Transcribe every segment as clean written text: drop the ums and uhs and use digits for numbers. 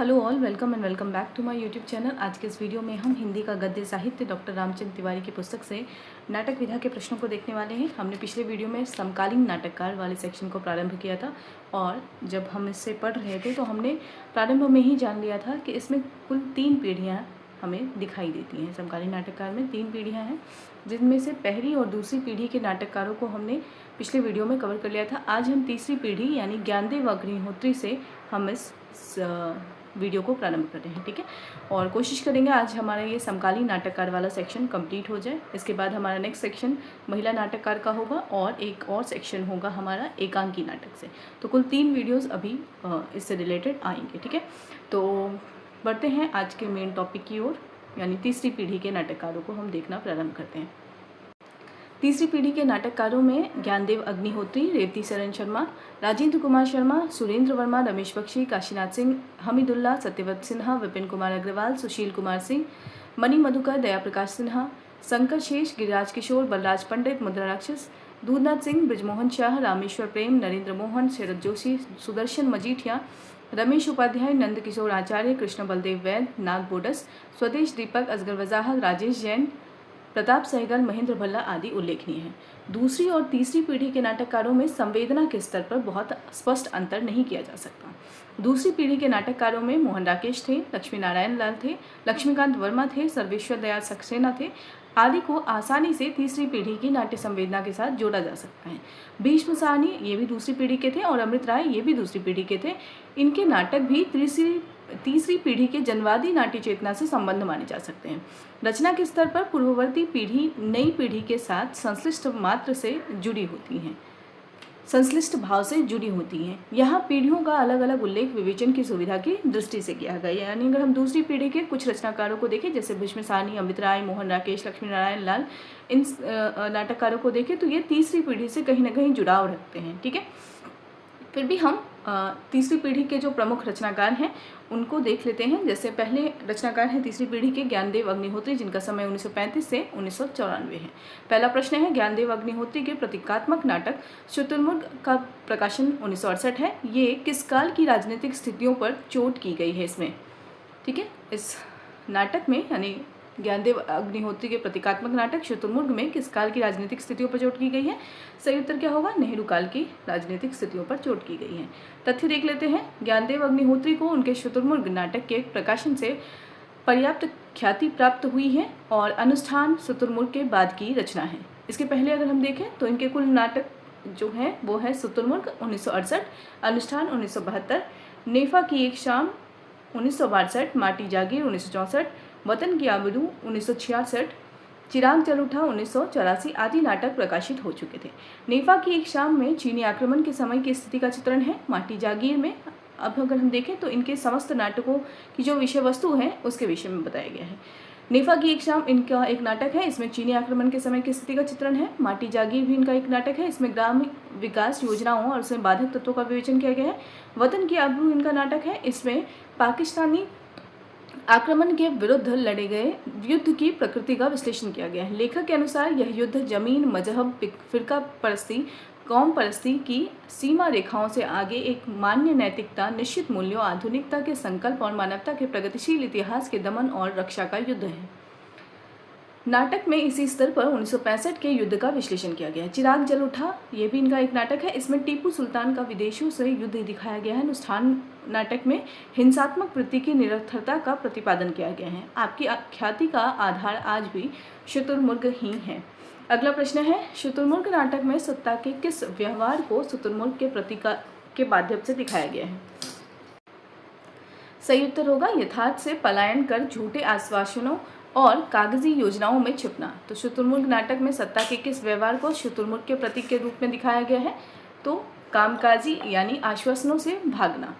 Hello all, welcome and welcome back to my YouTube channel. आज के इस video में हम हिंदी का गद्य साहित्य डॉक्टर रामचंद्र तिवारी की पुस्तक से नाटक विधा के प्रश्नों को देखने वाले हैं। हमने पिछले वीडियो में समकालीन नाटककार वाले सेक्शन को प्रारंभ किया था और जब हम इससे पढ़ रहे थे तो हमने प्रारंभ में ही जान लिया था कि इसमें कुल 3 पीढ़ियाँ हमें दिखाई देती हैं। समकालीन नाटककार में 3 पीढ़ियाँ हैं, जिनमें से पहली और दूसरी पीढ़ी के नाटककारों को हमने पिछले वीडियो में कवर कर लिया था। आज हम तीसरी पीढ़ी यानी ज्ञानदेव अग्निहोत्री से हम इस वीडियो को प्रारंभ कर रहे हैं, ठीक है। और कोशिश करेंगे आज हमारा ये समकालीन नाटककार वाला सेक्शन कंप्लीट हो जाए। इसके बाद हमारा नेक्स्ट सेक्शन महिला नाटककार का होगा और एक और सेक्शन होगा हमारा एकांकी नाटक से। तो कुल 3 वीडियोस अभी इससे रिलेटेड आएंगे, ठीक है। तो बढ़ते हैं आज के मेन टॉपिक की ओर, यानी तीसरी पीढ़ी के नाटककारों को हम देखना प्रारंभ करते हैं। तीसरी पीढ़ी के नाटककारों में ज्ञानदेव अग्निहोत्री, रेवती शरण शर्मा, राजेंद्र कुमार शर्मा, सुरेंद्र वर्मा, रमेश बख्शी, काशीनाथ सिंह, हमीदुल्ला, सत्यव्रत सिन्हा, विपिन कुमार अग्रवाल, सुशील कुमार सिंह, मणि मधुकर, दया प्रकाश सिन्हा, शंकर शेष, गिरिराज किशोर, बलराज पंडित, मुद्रा राक्षस, दूधनाथ सिंह, ब्रिजमोहन शाह, रामेश्वर प्रेम, नरेंद्र मोहन, शरद जोशी, सुदर्शन मजीठिया, रमेश उपाध्याय, नंद किशोर आचार्य, कृष्ण बलदेव वैद, नाग बोडस, स्वदेश दीपक, असगर वजाहत, राजेश जैन, प्रताप सहगल, महेंद्र भल्ला आदि उल्लेखनीय हैं। दूसरी और तीसरी पीढ़ी के नाटककारों में संवेदना के स्तर पर बहुत स्पष्ट अंतर नहीं किया जा सकता। दूसरी पीढ़ी के नाटककारों में मोहन राकेश थे, लक्ष्मी नारायण लाल थे, लक्ष्मीकांत वर्मा थे, सर्वेश्वर दयाल सक्सेना थे आदि को आसानी से तीसरी पीढ़ी की नाट्य संवेदना के साथ जोड़ा जा सकता है। भीष्म साहनी ये भी दूसरी पीढ़ी के थे और अमृत राय ये भी दूसरी पीढ़ी के थे। इनके नाटक भी तीसरी पीढ़ी के जनवादी नाट्य चेतना से संबंध माने जा सकते हैं। रचना के स्तर पर पूर्ववर्ती पीढ़ी नई पीढ़ी के साथ संश्लिष्ट मात्र से जुड़ी होती हैं, संश्लिष्ट भाव से जुड़ी होती हैं। यहाँ पीढ़ियों का अलग अलग उल्लेख विवेचन की सुविधा की दृष्टि से किया गया। यानी अगर हम दूसरी पीढ़ी के कुछ रचनाकारों को देखें, जैसे भीष्म साहनी, अमृत राय, मोहन राकेश, लक्ष्मी नारायण लाल, इन नाटककारों को देखें तो ये तीसरी पीढ़ी से कहीं ना कहीं जुड़ाव रखते हैं, ठीक है। फिर भी हम तीसरी पीढ़ी के जो प्रमुख रचनाकार हैं उनको देख लेते हैं। जैसे पहले रचनाकार हैं तीसरी पीढ़ी के ज्ञानदेव अग्निहोत्री, जिनका समय 1935 से 1994 है। पहला प्रश्न है, ज्ञानदेव अग्निहोत्री के प्रतीकात्मक नाटक शुतुरमुर्ग का प्रकाशन 1968 है। ये किस काल की राजनीतिक स्थितियों पर चोट की गई है इसमें, ठीक है। इस नाटक में यानी ज्ञानदेव अग्निहोत्री के प्रतीकात्मक नाटक शुतुरमुर्ग में किस काल की राजनीतिक स्थितियों पर चोट की गई है? सही उत्तर क्या होगा? नेहरू काल की राजनीतिक स्थितियों पर चोट की गई है। तथ्य देख लेते हैं। ज्ञानदेव अग्निहोत्री को उनके शुतुरमुर्ग नाटक के प्रकाशन से पर्याप्त ख्याति प्राप्त हुई है और अनुष्ठान शुतुरमुर्ग के बाद की रचना है। इसके पहले अगर हम देखें तो इनके कुल नाटक जो है वो है शुतुरमुर्ग 1968, अनुष्ठान 1972, नेफा की एक शाम 1962, माटी जागीर 1964, वतन की आबरू 1966, चिराग जल उठा 1984 आदि नाटक प्रकाशित हो चुके थे। नेफा की एक शाम में चीनी आक्रमण के समय की स्थिति का चित्रण है। माटी जागीर में अब अगर हम देखें तो इनके समस्त नाटकों की जो विषय वस्तु है उसके विषय में बताया गया है। नेफा की एक शाम इनका एक नाटक है, इसमें चीनी आक्रमण के समय की स्थिति का चित्रण है। माटी जागीर भी इनका एक नाटक है, इसमें ग्राम विकास योजनाओं और उसमें बाधक तत्वों का विवेचन किया गया है। वतन की आबरू इनका नाटक है, इसमें पाकिस्तानी आक्रमण के विरुद्ध लड़े गए युद्ध की प्रकृति का विश्लेषण किया गया है। लेखक के अनुसार यह युद्ध जमीन, मजहब, फिरका परस्ती, कौम परस्ती की सीमा रेखाओं से आगे एक मान्य नैतिकता, निश्चित मूल्यों, आधुनिकता के संकल्प और मानवता के प्रगतिशील इतिहास के दमन और रक्षा का युद्ध है। नाटक में इसी स्तर पर 1965 के युद्ध का विश्लेषण किया गया है। चिराग जल उठा ये भी इनका एक नाटक है, इसमें टीपू सुल्तान का विदेशियों से युद्ध दिखाया गया है। अनुष्ठान नाटक में हिंसात्मक वृत्ति की निरर्थकता का प्रतिपादन किया गया है। आपकी ख्याति का आधार आज भी शुतुरमुर्ग ही है। अगला प्रश्न है, शुतुरमुर्ग नाटक में सत्ता के किस व्यवहार को शुतुरमुर्ग के प्रतीक के माध्यम से दिखाया गया है? सही उत्तर होगा यथार्थ से पलायन कर झूठे आश्वासनों और कागजी योजनाओं में छिपना। तो शुतुरमुर्ग नाटक में सत्ता के किस व्यवहार को शुतुरमुर्ग के प्रतीक के रूप में दिखाया गया है? तो कामकाजी यानी आश्वासनों से भागना।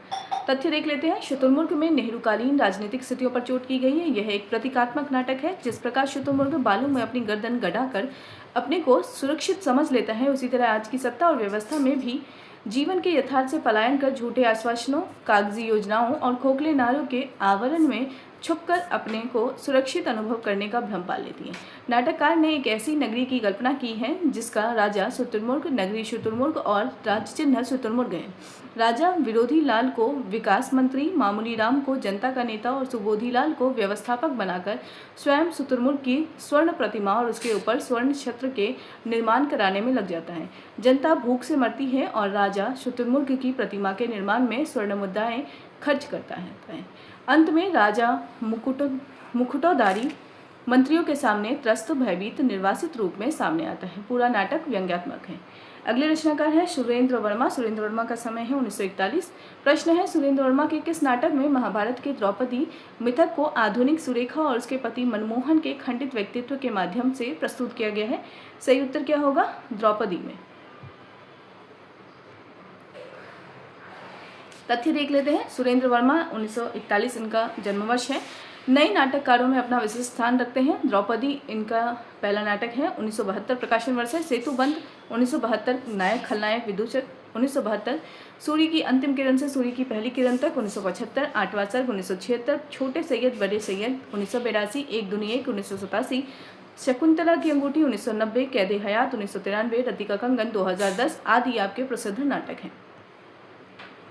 तथ्य देख लेते हैं। शुतुरमुर्ग में नेहरूकालीन राजनीतिक स्थितियों पर चोट की गई है। यह एक प्रतीकात्मक नाटक है। जिस प्रकार शुतुरमुर्ग बालू में अपनी गर्दन गड़ाकर अपने को सुरक्षित समझ लेता है, उसी तरह आज की सत्ता और व्यवस्था में भी जीवन के यथार्थ से पलायन कर झूठे आश्वासनों, कागजी योजनाओं और खोखले नारों के आवरण में छुपकर अपने को सुरक्षित अनुभव करने का भ्रम पाल लेती हैं। नाटककार ने एक ऐसी नगरी की कल्पना की है जिसका राजा शुतुरमुर्ग, नगरी शुतुरमुर्ग और राजचिन्ह शुतुरमुर्ग है। राजा विरोधी लाल को विकास मंत्री, मामूली राम को जनता का नेता और सुबोधी लाल को व्यवस्थापक बनाकर स्वयं शुतुरमुर्ग की स्वर्ण प्रतिमा और उसके ऊपर स्वर्ण छत्र के निर्माण कराने में लग जाता है। जनता भूख से मरती है और राजा शुतुरमुर्ग की प्रतिमा के निर्माण में स्वर्ण मुद्राएं खर्च करता है। अंत में राजा मुकुटोधारी मंत्रियों के सामने त्रस्त, भयभीत, निर्वासित रूप में सामने आता है। पूरा नाटक व्यंग्यात्मक है। अगले रचनाकार है सुरेंद्र वर्मा। सुरेंद्र वर्मा का समय है 1941। प्रश्न है, सुरेंद्र वर्मा के किस नाटक में महाभारत के द्रौपदी मिथक को आधुनिक सुरेखा और उसके पति मनमोहन के खंडित व्यक्तित्व के माध्यम से प्रस्तुत किया गया है? सही उत्तर क्या होगा? द्रौपदी में। तथ्य देख लेते हैं। सुरेंद्र वर्मा 1941 इनका जन्मवर्ष है। नए नाटककारों में अपना विशिष्ट स्थान रखते हैं। द्रौपदी इनका पहला नाटक है। 1972 प्रकाशन वर्ष है। सेतुबंध 1972, नायक खलनायक विदूषक 1972, सूर्य की अंतिम किरण से सूर्य की पहली किरण तक 1975, आठवां सर्ग 1976, छोटे सैयद बड़े सैयद 1982, एक दुनिया एक 1987, शकुंतला की अंगूठी 1990, कैदे हयात 1993, रतिका कंगन 2010 आदि आपके प्रसिद्ध नाटक हैं।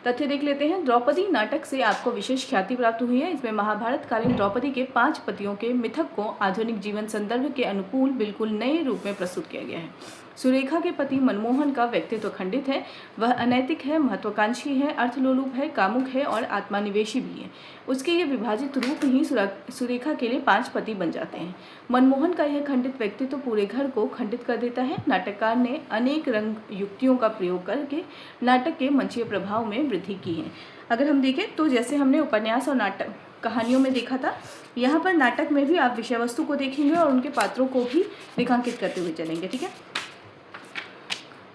तथ्य देख लेते हैं। द्रौपदी नाटक से आपको विशेष ख्याति प्राप्त हुई है। इसमें महाभारत कालीन द्रौपदी के 5 पतियों के मिथक को आधुनिक जीवन संदर्भ के अनुकूल बिल्कुल नए रूप में प्रस्तुत किया गया है। सुरेखा के पति मनमोहन का व्यक्तित्व खंडित है। वह अनैतिक है, महत्वाकांक्षी है, अर्थलोलुप है, कामुक है और आत्मानिवेशी भी है। उसके ये विभाजित रूप ही सुरेखा के लिए 5 पति बन जाते हैं। मनमोहन का यह खंडित व्यक्तित्व पूरे घर को खंडित कर देता है। नाटककार ने अनेक रंग युक्तियों का प्रयोग करके नाटक के मंचीय प्रभाव में वृद्धि की है। अगर हम देखें तो जैसे हमने उपन्यास और नाटक कहानियों में देखा था, यहाँ पर नाटक में भी आप विषय वस्तु को देखेंगे और उनके पात्रों को भी रेखांकित करते हुए चलेंगे। ठीक है।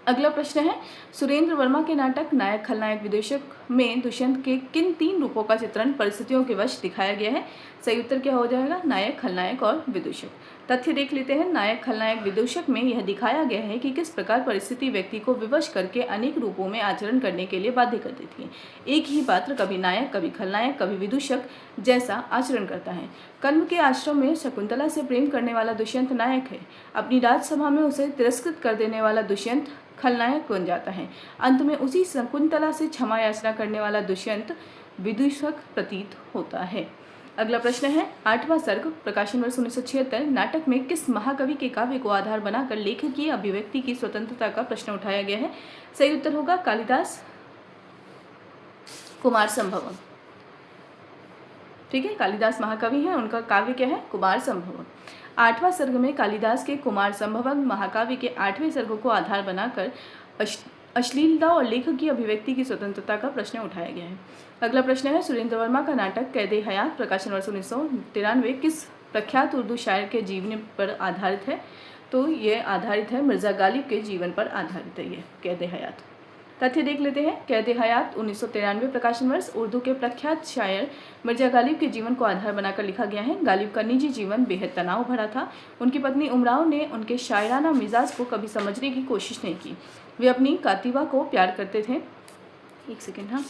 अगला प्रश्न है, सुरेंद्र वर्मा के नाटक नायक खलनायक विदूषक में दुष्यंत के किन 3 रूपों का चित्रण परिस्थितियों के वश दिखाया गया है? सही उत्तर क्या हो जाएगा? नायक, खलनायक और विदूषक। तथ्य देख लेते हैं। नायक खलनायक विदूषक में यह दिखाया गया है कि किस प्रकार परिस्थिति व्यक्ति को विवश करके अनेक रूपों में आचरण करने के लिए बाध्य कर देती है। एक ही पात्र कभी नायक, कभी खलनायक, कभी विदूषक जैसा आचरण करता है। कण्व के आश्रम में शकुंतला से प्रेम करने वाला दुष्यंत नायक है। अपनी राजसभा में उसे तिरस्कृत कर देने वाला दुष्यंत खलनायक बन जाता है। अंत में उसी शकुंतला से क्षमा याचना करने वाला दुष्यंत विदूषक प्रतीत होता है। अगला प्रश्न है, 8वां सर्ग प्रकाशन वर्ष 1976 नाटक में किस महाकवि के काव्य को आधार बनाकर लेखक की अभिव्यक्ति की स्वतंत्रता का प्रश्न उठाया गया है? सही उत्तर होगा कालिदास कुमार संभवम। ठीक है, कालिदास महाकवि हैं, उनका काव्य क्या है? कुमार संभवम। 8वां सर्ग में कालिदास के कुमार संभवम महाकाव्य के 8वें सर्ग को आधार बनाकर अश्लीलता और लेखक की अभिव्यक्ति की स्वतंत्रता का प्रश्न उठाया गया है। अगला प्रश्न है, सुरेंद्र वर्मा का नाटक कैदे हयात प्रकाशन वर्ष 1993 किस प्रख्यात उर्दू शायर के जीवन पर आधारित है? तो ये आधारित है मिर्ज़ा गालिब के जीवन पर आधारित है ये कैदे हयात। तथ्य देख लेते हैं। कैदे हयात 1993 प्रकाशन वर्ष उर्दू के प्रख्यात शायर मिर्ज़ा गालिब के जीवन को आधार बनाकर लिखा गया है। गालिब का निजी जीवन बेहद तनाव भरा था। उनकी पत्नी उमराव ने उनके शायराना मिजाज को कभी समझने की कोशिश नहीं की। वे अपनी कातिबा को प्यार करते थे। एक सेकेंड, हाँ,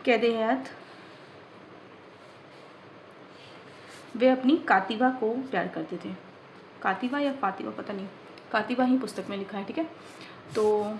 कैदे हयात वे अपनी कातिबा को प्यार करते थे। कातिबा या फातिबा पता नहीं, कातिबा ही पुस्तक में लिखा है। ठीक है, तो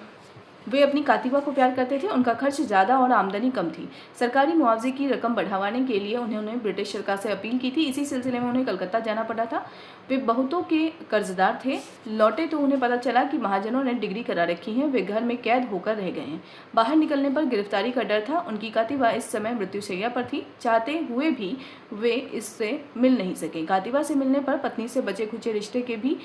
वे अपनी कातिबा को प्यार करते थे। उनका खर्च ज़्यादा और आमदनी कम थी। सरकारी मुआवजे की रकम बढ़ावाने के लिए उन्होंने ब्रिटिश सरकार से अपील की थी। इसी सिलसिले में उन्हें कलकत्ता जाना पड़ा था। वे बहुतों के कर्जदार थे। लौटे तो उन्हें पता चला कि महाजनों ने डिग्री करा रखी है। वे घर में कैद होकर रह गए हैं। बाहर निकलने पर गिरफ्तारी का डर था। उनकी कातिबा इस समय मृत्युशैया पर थी। चाहते हुए भी वे इससे मिल नहीं सके। कातिबा से मिलने पर पत्नी से बचे खुचे रिश्ते के भी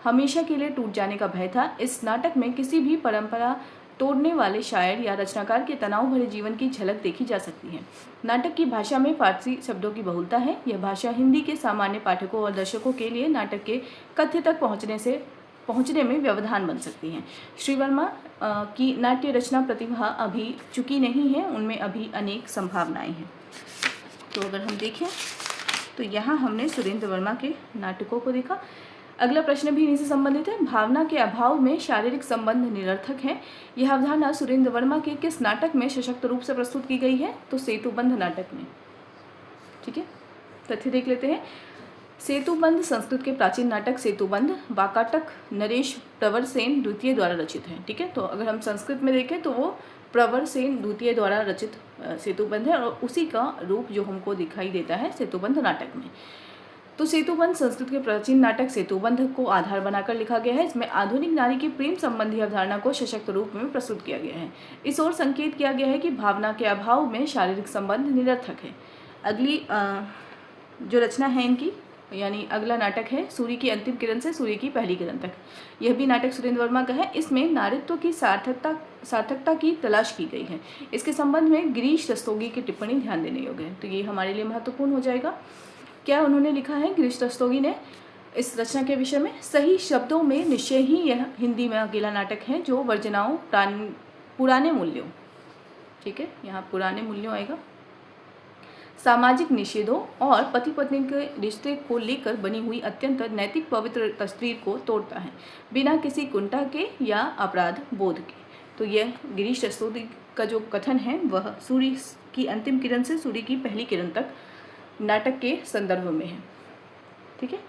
हमेशा के लिए टूट जाने का भय था। इस नाटक में किसी भी परंपरा तोड़ने वाले शायर या रचनाकार के तनाव भरे जीवन की झलक देखी जा सकती है। नाटक की भाषा में फारसी शब्दों की बहुलता है। यह भाषा हिंदी के सामान्य पाठकों और दर्शकों के लिए नाटक के कथ्य तक पहुंचने में व्यवधान बन सकती है। श्री वर्मा की नाट्य रचना प्रतिभा अभी चुकी नहीं है। उनमें अभी अनेक संभावनाएं हैं। तो अगर हम देखें तो यहाँ हमने सुरेंद्र वर्मा के नाटकों को देखा। अगला प्रश्न भी इन्हीं से संबंधित है। भावना के अभाव में शारीरिक संबंध निरर्थक है। यह अवधारणा सुरेंद्र वर्मा के किस नाटक में सशक्त रूप से प्रस्तुत की गई है? तो सेतुबंध नाटक में। ठीक है, तथ्य देख लेते हैं। सेतुबंध संस्कृत के प्राचीन नाटक सेतुबंध वाकाटक नरेश प्रवर सेन द्वितीय द्वारा रचित है। ठीक है, तो अगर हम संस्कृत में देखें तो वो प्रवर सेन द्वितीय द्वारा रचित सेतुबंध है और उसी का रूप जो हमको दिखाई देता है सेतुबंध नाटक में। तो सेतुबंध संस्कृत के प्राचीन नाटक सेतुबंध को आधार बनाकर लिखा गया है। इसमें आधुनिक नारी की प्रेम संबंधी अवधारणा को सशक्त रूप में प्रस्तुत किया गया है। इस ओर संकेत किया गया है कि भावना के अभाव में शारीरिक संबंध निरर्थक है। अगली जो रचना है इनकी, यानी अगला नाटक है सूर्य की अंतिम किरण से सूर्य की पहली किरण तक। यह भी नाटक सुरेंद्र वर्मा का है। इसमें नारीत्व की सार्थकता की तलाश की गई है। इसके संबंध में गिरीश रस्तोगी की टिप्पणी ध्यान देने योग्य है, तो ये हमारे लिए महत्वपूर्ण हो जाएगा। क्या उन्होंने लिखा है गिरीश रस्तोगी ने इस रचना के विषय में? सही शब्दों में निश्चय ही यह हिंदी में अकेला नाटक है जो वर्जनाओं पुराने मूल्यों, ठीक है, यहाँ पुराने मूल्यों आएगा, सामाजिक निषेधों और पति पत्नी के रिश्ते को लेकर बनी हुई अत्यंत नैतिक पवित्र तस्वीर को तोड़ता है, बिना किसी कुंठा के या अपराध बोध के। तो यह गिरीश रस्तोगी का जो कथन है वह सूर्य की अंतिम किरण से सूर्य की पहली किरण तक नाटक के संदर्भ में है। ठीक है,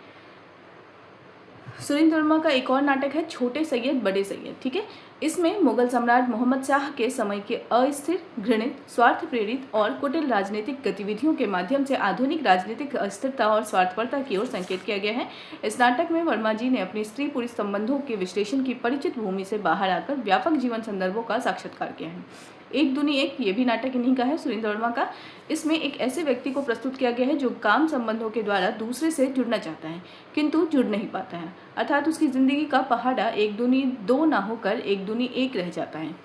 सुरेंद्र वर्मा का एक और नाटक है छोटे सैयद बड़े सैयद। ठीक है, इसमें मुगल सम्राट मोहम्मद शाह के समय के अस्थिर, घृणित, स्वार्थ प्रेरित और कुटिल राजनीतिक गतिविधियों के माध्यम से आधुनिक राजनीतिक अस्थिरता और स्वार्थपरता की ओर संकेत किया गया है। इस नाटक में वर्मा जी ने अपनी स्त्री पुरुष संबंधों के विश्लेषण की परिचित भूमि से बाहर आकर व्यापक जीवन संदर्भों का साक्षात्कार किया है। एक दुनी एक, ये भी नाटक इन्हीं का है, सुरेंद्र वर्मा का। इसमें एक ऐसे व्यक्ति को प्रस्तुत किया गया है जो काम संबंधों के द्वारा दूसरे से जुड़ना चाहता है किंतु जुड़ नहीं पाता है, अर्थात उसकी जिंदगी का पहाड़ा एक दुनी दो ना होकर एक दुनी एक रह जाता है।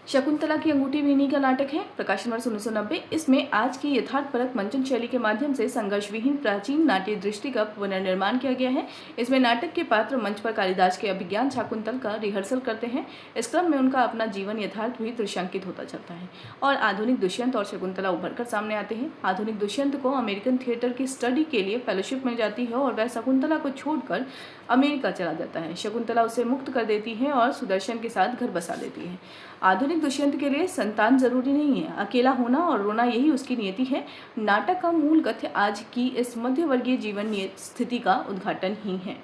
शकुंतला की अंगूठी भी इन्हीं का नाटक है, प्रकाशन वर्ष 1990। इसमें आज की यथार्थपरक मंचन शैली के माध्यम से संघर्ष विहीन प्राचीन नाट्य दृष्टि का पुनर्निर्माण किया गया है। इसमें नाटक के पात्र मंच पर कालिदास के अभिज्ञान शाकुंतल का रिहर्सल करते हैं। इस क्रम में उनका अपना जीवन यथार्थ भी दृश्यांकित होता चलता है और आधुनिक दुष्यंत और शकुंतला उभरकर सामने आते हैं। आधुनिक दुष्यंत को अमेरिकन थिएटर की स्टडी के लिए फेलोशिप मिल जाती है और वह शकुंतला को छोड़कर अमेरिका चला जाता है। शकुंतला उसे मुक्त कर देती है और सुदर्शन के साथ घर बसा देती है। आधुनिक दुष्यंत के लिए संतान जरूरी नहीं है, अकेला होना और रोना यही उसकी नियति है। नाटक का मूल कथ्य आज की इस मध्यवर्गीय जीवन स्थिति का उद्घाटन ही है।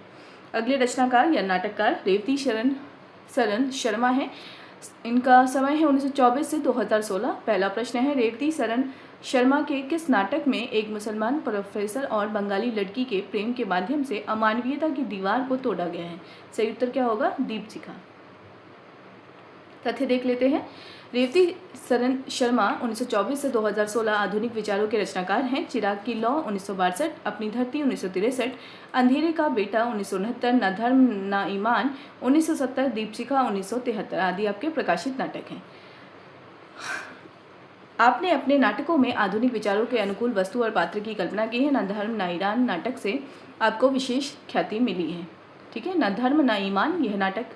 अगले रचनाकार या नाटककार रेवती शरण शर्मा है। इनका समय है 1924 से 2016। पहला प्रश्न है, रेवती शरण शर्मा के किस नाटक में एक मुसलमान प्रोफेसर और बंगाली लड़की के प्रेम के माध्यम से अमानवीयता की दीवार को तोड़ा गया है? सही उत्तर क्या होगा? दीपशिखा। तथ्य देख लेते हैं। रेवती शरण शर्मा 1924 से 2016 आधुनिक विचारों के रचनाकार हैं। चिराग की लौ 1962, अपनी धरती 1963, अंधेरे का बेटा 1969, न धर्म न ईमान 1970, दीपशिखा 1973 आदि आपके प्रकाशित नाटक हैं। आपने अपने नाटकों में आधुनिक विचारों के अनुकूल वस्तु और पात्र की कल्पना की है। न धर्म न ईरान नाटक से आपको विशेष ख्याति मिली है। ठीक है, न धर्म न ईमान, यह नाटक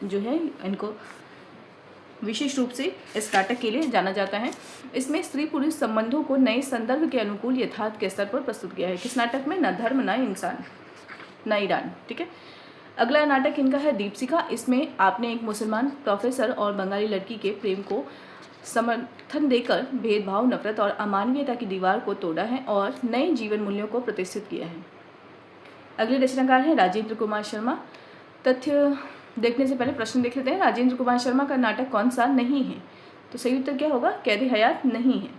जो है इनको विशेष रूप से इस नाटक के लिए जाना जाता है। इसमें स्त्री पुरुष संबंधों को नए संदर्भ के अनुकूल यथार्थ के स्तर पर प्रस्तुत किया है। किस नाटक में? न धर्म न इंसान न ईरान। ठीक है, अगला नाटक इनका है दीपशिखा। इसमें आपने एक मुसलमान प्रोफेसर और बंगाली लड़की के प्रेम को समर्थन देकर भेदभाव, नफरत और अमानवीयता की दीवार को तोड़ा है और नए जीवन मूल्यों को प्रतिष्ठित किया है। अगले रचनाकार हैं राजेंद्र कुमार शर्मा। तथ्य देखने से पहले प्रश्न देख लेते हैं। राजेंद्र कुमार शर्मा का नाटक कौन सा नहीं है? तो सही उत्तर क्या होगा? कैद हयात नहीं है।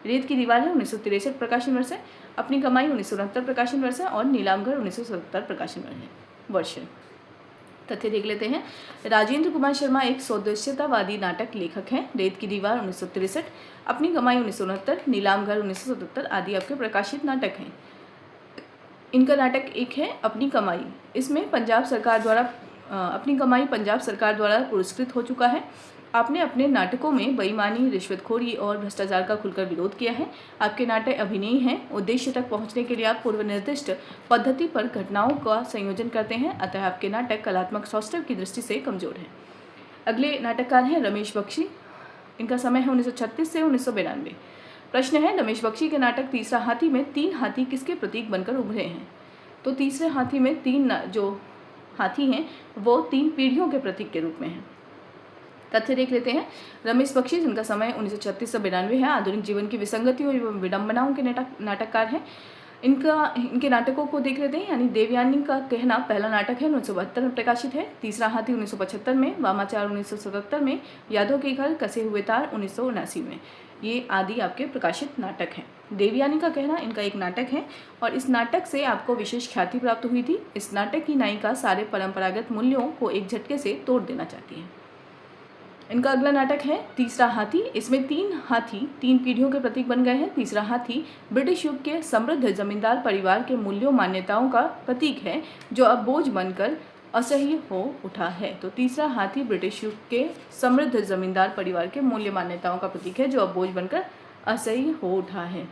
रेत की दीवार है 1963 प्रकाशन वर्ष है, अपनी कमाई 1969 प्रकाशन वर्ष है और नीलामघर 1970 प्रकाशन वर्ष है। तथ्य देख लेते हैं। राजेंद्र कुमार शर्मा एक सौदेश्यतावादी नाटक लेखक हैं। रेत की दीवार 1963, अपनी कमाई 1969, नीलामघर 1977 आदि आपके प्रकाशित नाटक हैं। इनका नाटक एक है अपनी कमाई। इसमें पंजाब सरकार द्वारा अपनी कमाई पंजाब सरकार द्वारा पुरस्कृत हो चुका है। आपने अपने नाटकों में बेईमानी, रिश्वतखोरी और भ्रष्टाचार का खुलकर विरोध किया है। आपके नाटक अभिनयी हैं। उद्देश्य तक पहुंचने के लिए आप पूर्व निर्दिष्ट पद्धति पर घटनाओं का संयोजन करते हैं, अतः आपके नाटक कलात्मक सौष्ठव की दृष्टि से कमजोर है। अगले नाटककार हैं रमेश बख्शी। इनका समय है 1936 से 1992। प्रश्न है, रमेश बख्शी के नाटक तीसरा हाथी में 3 हाथी किसके प्रतीक बनकर उभरे हैं? तो तीसरे हाथी में जो हाथी हैं वो 3 पीढ़ियों के प्रतीक के रूप में हैं। तथ्य देख लेते हैं। रमेश बख्शी, जिनका समय 1936 से 92 है, आधुनिक जीवन की विसंगतियों एवं विडंबनाओं के नाटककार हैं। इनके नाटकों को देख लेते हैं। यानी देवयानी का कहना पहला नाटक है, 1972 में प्रकाशित है। तीसरा हाथी 1975 में, वामाचार 1977 में, यादव के घर, कसे हुए तार 1979 में। ये आदि आपके प्रकाशित नाटक हैं। देवयानी का कहना इनका एक नाटक है और इस नाटक से आपको विशेष ख्याति प्राप्त हुई थी। इस नाटक की नायिका सारे परंपरागत मूल्यों को एक झटके से तोड़ देना चाहती है। इनका अगला नाटक है तीसरा हाथी। इसमें 3 हाथी 3 पीढ़ियों के प्रतीक बन गए हैं। तीसरा हाथी ब्रिटिश युग के समृद्ध जमींदार परिवार के मूल्यों मान्यताओं का प्रतीक है जो अब बोझ बनकर असह्य हो उठा है। तो तीसरा हाथी ब्रिटिश युग के समृद्ध जमींदार परिवार के मूल्य मान्यताओं का प्रतीक है जो अब बोझ बनकर असह्य हो उठा है।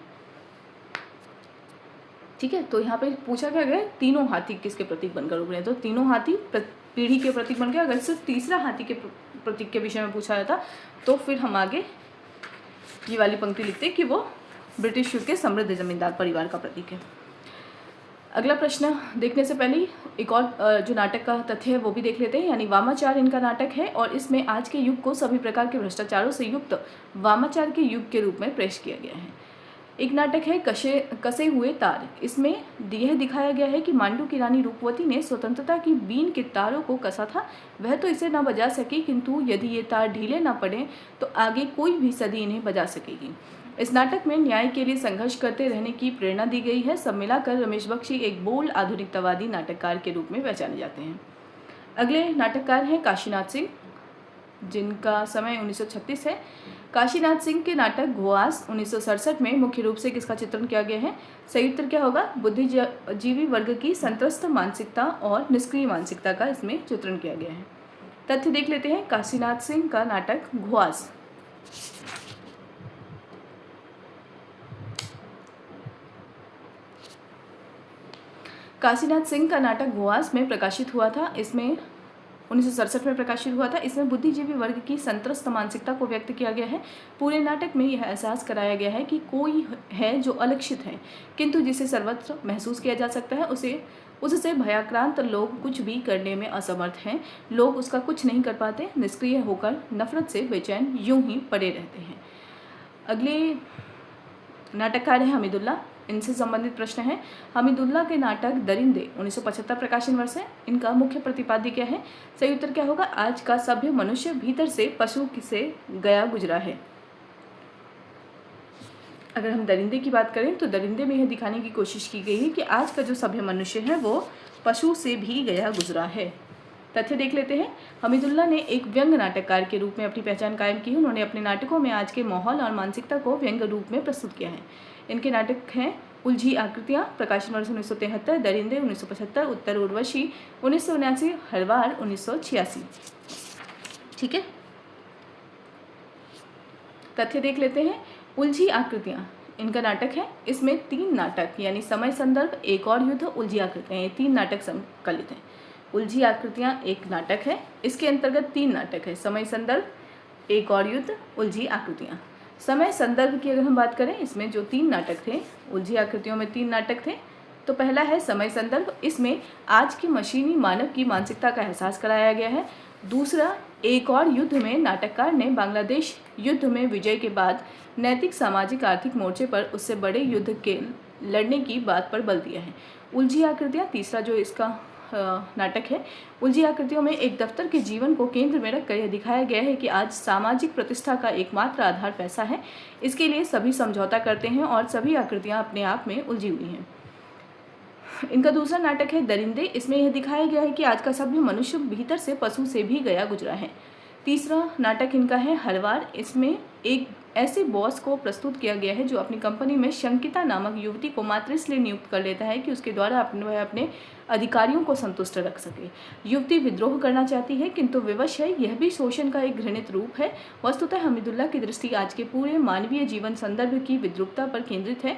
ठीक है, तो यहाँ पे पूछा क्या गया, तीनों हाथी किसके प्रतीक बनकर उभरे? तो तीनों हाथी पीढ़ी के प्रतीक बन गए। अगर सिर्फ तीसरा हाथी के प्रतीक के विषय में पूछा जाता तो फिर हम आगे ये वाली पंक्ति लिखते कि वो ब्रिटिश युग के समृद्ध जमींदार परिवार का प्रतीक है। अगला प्रश्न देखने से पहले एक और जो नाटक का तथ्य है वो भी देख लेते हैं। यानी वामाचार इनका नाटक है और इसमें आज के युग को सभी प्रकार के भ्रष्टाचारों से युक्त वामाचार के युग के रूप में पेश किया गया है। एक नाटक है कसे हुए तार। इसमें यह दिखाया गया है कि मांडू की रानी रूपवती ने स्वतंत्रता की बीन के तारों को कसा था। वह तो इसे न बजा सकी, किंतु यदि ये तार ढीले न पड़े तो आगे कोई भी सदी इन्हें बजा सकेगी। इस नाटक में न्याय के लिए संघर्ष करते रहने की प्रेरणा दी गई है। सब मिलाकर रमेश बख्शी एक बोल्ड आधुनिकतावादी नाटककार के रूप में पहचाने जाते हैं। अगले नाटककार हैं काशीनाथ सिंह, जिनका समय 1936 है। काशीनाथ सिंह के नाटक घुआस 1967 में मुख्य रूप से किसका चित्रण किया गया है? सही उत्तर क्या होगा? बुद्धिजीवी वर्ग की संत्रस्त मानसिकता और निष्क्रिय मानसिकता का इसमें चित्रण किया गया है। तथ्य देख लेते हैं। काशीनाथ सिंह का नाटक घुआस काशीनाथ सिंह का नाटक घुआस में प्रकाशित हुआ था। इसमें 1967 में प्रकाशित हुआ था। इसमें बुद्धिजीवी वर्ग की संत्रस्त मानसिकता को व्यक्त किया गया है। पूरे नाटक में यह एहसास कराया गया है कि कोई है जो अलक्षित है किंतु जिसे सर्वत्र महसूस किया जा सकता है। उससे भयाक्रांत लोग कुछ भी करने में असमर्थ हैं। लोग उसका कुछ नहीं कर पाते, निष्क्रिय होकर नफरत से बेचैन यूं ही पड़े रहते हैं। अगले नाटककार है हमीदुल्लाह। इनसे संबंधित प्रश्न है। हमीदुल्लाह के नाटक दरिंदे 1975 प्रकाशन वर्ष है। इनका मुख्य प्रतिपाद्य क्या है? सही उत्तर क्या होगा? आज का सभ्य मनुष्य भीतर से पशु से गया गुजरा है। अगर हम दरिंदे की बात करें तो दरिंदे में यह दिखाने की कोशिश की गई है कि आज का जो सभ्य मनुष्य है वो पशु से भी गया गुजरा है। तथ्य देख लेते हैं। हमीदुल्लाह ने एक व्यंग नाटककार के रूप में अपनी पहचान कायम की। उन्होंने अपने नाटकों में आज के माहौल और मानसिकता को व्यंग रूप में प्रस्तुत किया है। इनके नाटक हैं उलझी आकृतियाँ, प्रकाशन वर्ष 1973, दरिंदे 1975, उत्तर उर्वशी 1979, हरवार 1986। ठीक है, तथ्य देख लेते हैं। उलझी आकृतियाँ इनका नाटक है। इसमें 3 नाटक यानी समय संदर्भ, एक और युद्ध, उलझी आकृतियाँ, ये 3 नाटक संकलित हैं। उलझी आकृतियाँ एक नाटक है। इसके अंतर्गत 3 नाटक है, समय संदर्भ, एक और युद्ध, उलझी आकृतियाँ। समय संदर्भ की अगर हम बात करें, इसमें जो 3 नाटक थे, उलझी आकृतियों में 3 नाटक थे। तो पहला है समय संदर्भ। इसमें आज की मशीनी मानव की मानसिकता का एहसास कराया गया है। दूसरा, एक और युद्ध में नाटककार ने बांग्लादेश युद्ध में विजय के बाद नैतिक, सामाजिक, आर्थिक मोर्चे पर उससे बड़े युद्ध के लड़ने की बात पर बल दिया है। उलझी आकृतियाँ तीसरा जो इसका नाटक है। उलझी आकृतियों में एक दफ्तर के जीवन को केंद्र में रखकर यह दिखाया गया है कि आज सामाजिक प्रतिष्ठा का एकमात्र आधार पैसा है। इसके लिए सभी समझौता करते हैं और सभी आकृतियां अपने आप में उलझी हुई हैं। इनका दूसरा नाटक है दरिंदे। इसमें यह दिखाया गया है कि आज का सभ्य मनुष्य भीतर से पशु से भी गया गुजरा है। तीसरा नाटक इनका है हरवार। इसमें एक ऐसे बॉस को प्रस्तुत किया गया है जो अपनी कंपनी में शंकिता नामक युवती को मात्र इसलिए नियुक्त कर लेता है कि उसके द्वारा वह अपने अधिकारियों को संतुष्ट रख सके। युवती विद्रोह करना चाहती है किंतु विवश है। यह भी शोषण का एक घृणित रूप है। वस्तुतः हमीदुल्लाह की दृष्टि आज के पूरे मानवीय जीवन संदर्भ की विद्रूपता पर केंद्रित है।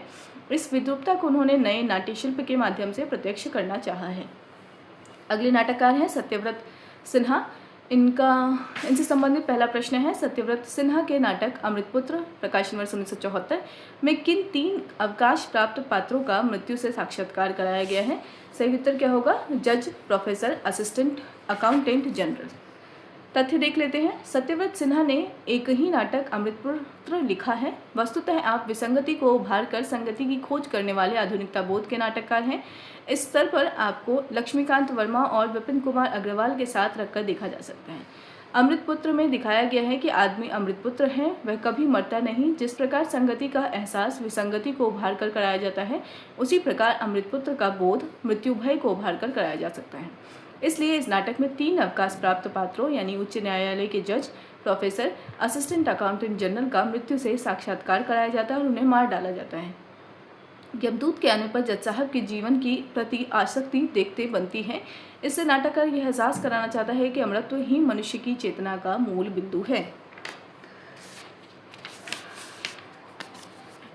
इस विद्रूपता को उन्होंने नए नाट्य शिल्प के माध्यम से प्रत्यक्ष करना चाहा है। अगले नाटककार हैं सत्यव्रत सिन्हा। इनका इनसे संबंधित पहला प्रश्न है, सत्यव्रत सिन्हा के नाटक अमृतपुत्र प्रकाशन वर्ष 1974 में किन 3 अवकाश प्राप्त पात्रों का मृत्यु से साक्षात्कार कराया गया है? सही उत्तर क्या होगा? जज, प्रोफेसर, असिस्टेंट अकाउंटेंट जनरल। तथ्य देख लेते हैं। सत्यव्रत सिन्हा ने एक ही नाटक अमृतपुत्र लिखा है। वस्तुतः आप विसंगति को उभार कर संगति की खोज करने वाले आधुनिकता बोध के नाटककार हैं। इस स्तर पर आपको लक्ष्मीकांत वर्मा और विपिन कुमार अग्रवाल के साथ रखकर देखा जा सकता है। अमृतपुत्र में दिखाया गया है कि आदमी अमृतपुत्र है, वह कभी मरता नहीं। जिस प्रकार संगति का एहसास विसंगति को उभार कर कराया जाता है, उसी प्रकार अमृतपुत्र का बोध मृत्यु भय को उभार कर कराया जा सकता है। इसलिए इस नाटक में 3 अवकाश प्राप्त पात्रों यानी उच्च न्यायालय के जज, प्रोफेसर, असिस्टेंट अकाउंटेंट जनरल का मृत्यु से साक्षात्कार कराया जाता है और उन्हें मार डाला जाता है। यमदूत के आने पर जज साहब के जीवन की प्रति आसक्ति देखते बनती है। इससे नाटककार यह एहसास कराना चाहता है कि अमरत्व ही मनुष्य की चेतना का मूल बिंदु है।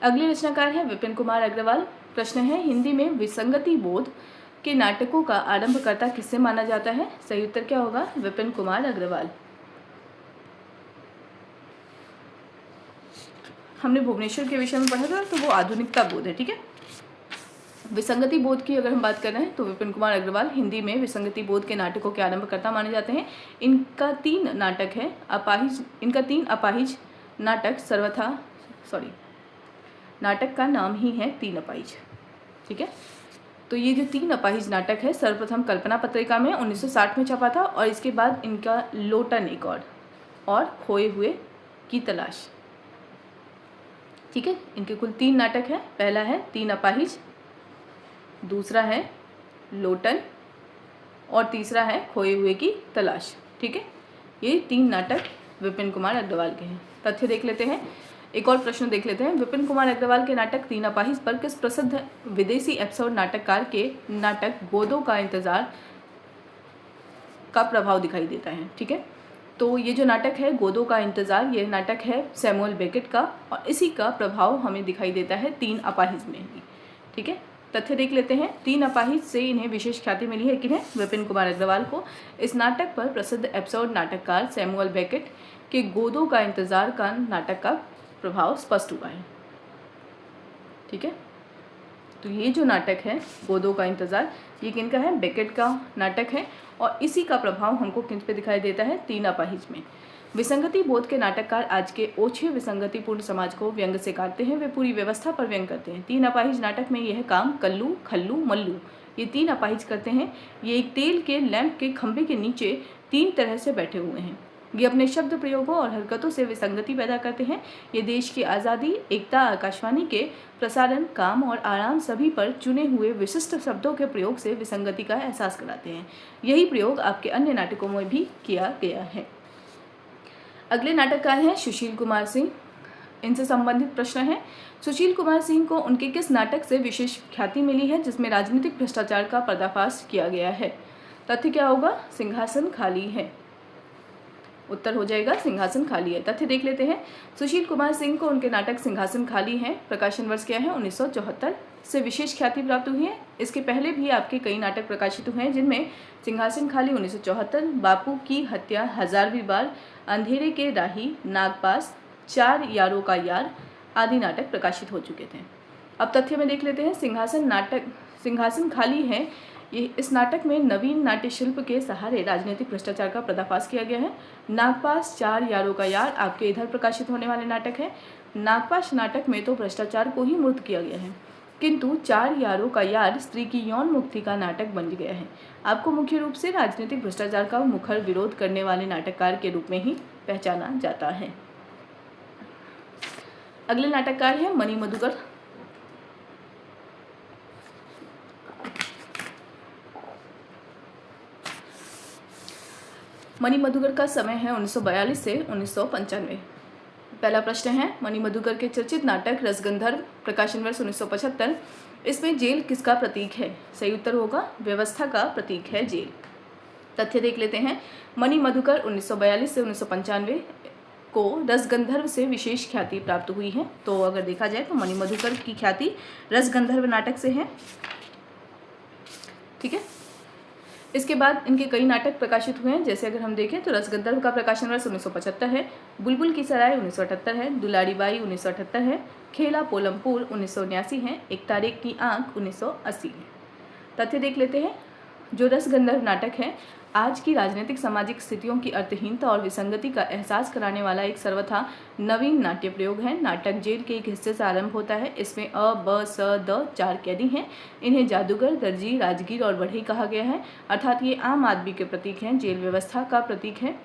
अगले रचनाकार है विपिन कुमार अग्रवाल। प्रश्न है, हिंदी में विसंगति बोध के नाटकों का आरंभकर्ता किससे माना जाता है? सही उत्तर क्या होगा? विपिन कुमार अग्रवाल। हमने भुवनेश्वर के विषय में पढ़ा था, तो वो आधुनिकता बोध है। ठीक है, विसंगति बोध की अगर हम बात कर रहे हैं तो विपिन कुमार अग्रवाल हिंदी में विसंगति बोध के नाटकों के आरंभकर्ता माने जाते हैं। इनका 3 नाटक है अपाहिज। इनका 3 अपाहिज नाटक नाटक का नाम ही है 3 अपाहिज। ठीक है, तो ये जो 3 अपाहिज नाटक है, सर्वप्रथम कल्पना पत्रिका में 1960 में छपा था और इसके बाद इनका लोटन एक और खोए हुए की तलाश। ठीक है, इनके कुल 3 नाटक हैं। पहला है 3 अपाहिज, दूसरा है लोटन और तीसरा है खोए हुए की तलाश। ठीक है, ये 3 नाटक विपिन कुमार अग्रवाल के हैं। तथ्य देख लेते हैं। एक और प्रश्न देख लेते हैं। विपिन कुमार अग्रवाल के नाटक 3 अपाहिज पर किस प्रसिद्ध विदेशी एपिसोड नाटककार के नाटक गोदों का इंतजार का प्रभाव दिखाई देता है? ठीक है, तो ये जो नाटक है गोदों का इंतजार, ये नाटक है सैमुअल बेकेट का और इसी का प्रभाव हमें दिखाई देता है 3 अपाहिज में ही। ठीक है, तथ्य देख लेते हैं। 3 अपाहिज से इन्हें विशेष ख्याति मिली है। किन्हें? विपिन कुमार अग्रवाल को। इस नाटक पर प्रसिद्ध एपिसोड नाटककार सैमुअल बेकेट के गोदों का इंतजार का नाटक का प्रभाव स्पष्ट हुआ है। ठीक है, तो ये जो नाटक है गोदों का इंतजार, ये किनका है? बेकेट का नाटक है और इसी का प्रभाव हमको किन पे दिखाई देता है? 3 अपाहिज में। विसंगति बोध के नाटककार आज के ओछे विसंगतिपूर्ण समाज को व्यंग से काटते हैं, वे पूरी व्यवस्था पर व्यंग करते हैं। 3 अपाहिज नाटक में यह काम कल्लू, खल्लू, मल्लू ये 3 अपाहिज करते हैं। ये एक तेल के लैंप के खंभे के नीचे 3 तरह से बैठे हुए हैं। ये अपने शब्द प्रयोगों और हरकतों से विसंगति पैदा करते हैं। ये देश की आज़ादी, एकता, आकाशवाणी के प्रसारण, काम और आराम सभी पर चुने हुए विशिष्ट शब्दों के प्रयोग से विसंगति का एहसास कराते हैं। यही प्रयोग आपके अन्य नाटकों में भी किया गया है। अगले नाटककार हैं सुशील कुमार सिंह। इनसे संबंधित प्रश्न है, सुशील कुमार सिंह को उनके किस नाटक से विशेष ख्याति मिली है जिसमें राजनीतिक भ्रष्टाचार का पर्दाफाश किया गया है? तथ्य क्या होगा? सिंहासन खाली है। उत्तर हो जाएगा सिंहासन खाली है। तथ्य देख लेते हैं। सुशील कुमार सिंह को उनके नाटक सिंहासन खाली है, प्रकाशन वर्ष क्या है? 1974 से विशेष ख्याति प्राप्त हुई है। इसके पहले भी आपके कई नाटक प्रकाशित हुए हैं, जिनमें सिंहासन खाली 1974, बापू की हत्या 1000वीं बार, अंधेरे के राही, नागपास, 4 यारों का यार आदि नाटक प्रकाशित हो चुके थे। अब तथ्य में देख लेते हैं। सिंहासन खाली है, ये इस नाटक में नवीन नाट्य शिल्प के सहारे राजनीतिक भ्रष्टाचार का पर्दाफाश किया गया है। नागपास, 4 यारों का यार आपके इधर प्रकाशित होने वाले नाटक है। नागपास नाटक में तो भ्रष्टाचार को ही मूर्त किया गया है, किंतु 4 यारों का यार स्त्री की यौन मुक्ति का नाटक बन गया है। आपको मुख्य रूप से राजनीतिक भ्रष्टाचार का मुखर विरोध करने वाले नाटककार के रूप में ही पहचाना जाता है। अगले नाटककार हैं मणि मधुकर। मणि मधुकर का समय है 1942 से 1995। पहला प्रश्न है, मणि मधुकर के चर्चित नाटक रसगंधर्व प्रकाशन वर्ष 1975, इसमें जेल किसका प्रतीक है? सही उत्तर होगा व्यवस्था का प्रतीक है जेल। तथ्य देख लेते हैं। मणि मधुकर 1942 से 1995 को रसगंधर्व से विशेष ख्याति प्राप्त हुई है। तो अगर देखा जाए तो मणि मधुकर की ख्याति रसगंधर्व नाटक से है। ठीक है, इसके बाद इनके कई नाटक प्रकाशित हुए हैं, जैसे अगर हम देखें तो रसगंधर्व का प्रकाशन वर्ष 1975 है, बुलबुल की सराय 1978 है, दुलारी बाई 1978 है, खेला पोलमपुर 1979 है, एक तारीख की आंख 1980 है। तथ्य देख लेते हैं। जो रसगंधर्व नाटक है आज की राजनीतिक सामाजिक स्थितियों की अर्थहीनता और विसंगति का एहसास कराने वाला एक सर्वथा नवीन नाट्य प्रयोग है। नाटक जेल के एक हिस्से से आरंभ होता है। इसमें अ, ब, स, द 4 कैदी हैं। इन्हें जादूगर, दर्जी, राजगीर और बढ़ई कहा गया है, अर्थात ये आम आदमी के प्रतीक हैं। जेल व्यवस्था का प्रतीक है।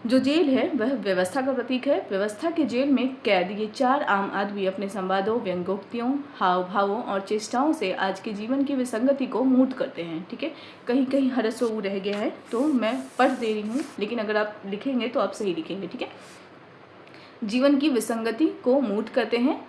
जो जेल है वह व्यवस्था का प्रतीक है। व्यवस्था के जेल में कैद ये 4 आम आदमी अपने संवादों, व्यंग्योक्तियों, हाव भावों और चेष्टाओं से आज के जीवन की विसंगति को मूर्त करते हैं। ठीक है, कहीं कहीं हरसो रह गया है तो मैं पढ़ दे रही हूँ, लेकिन अगर आप लिखेंगे तो आप सही लिखेंगे। ठीक है, जीवन की विसंगति को मूर्त करते हैं।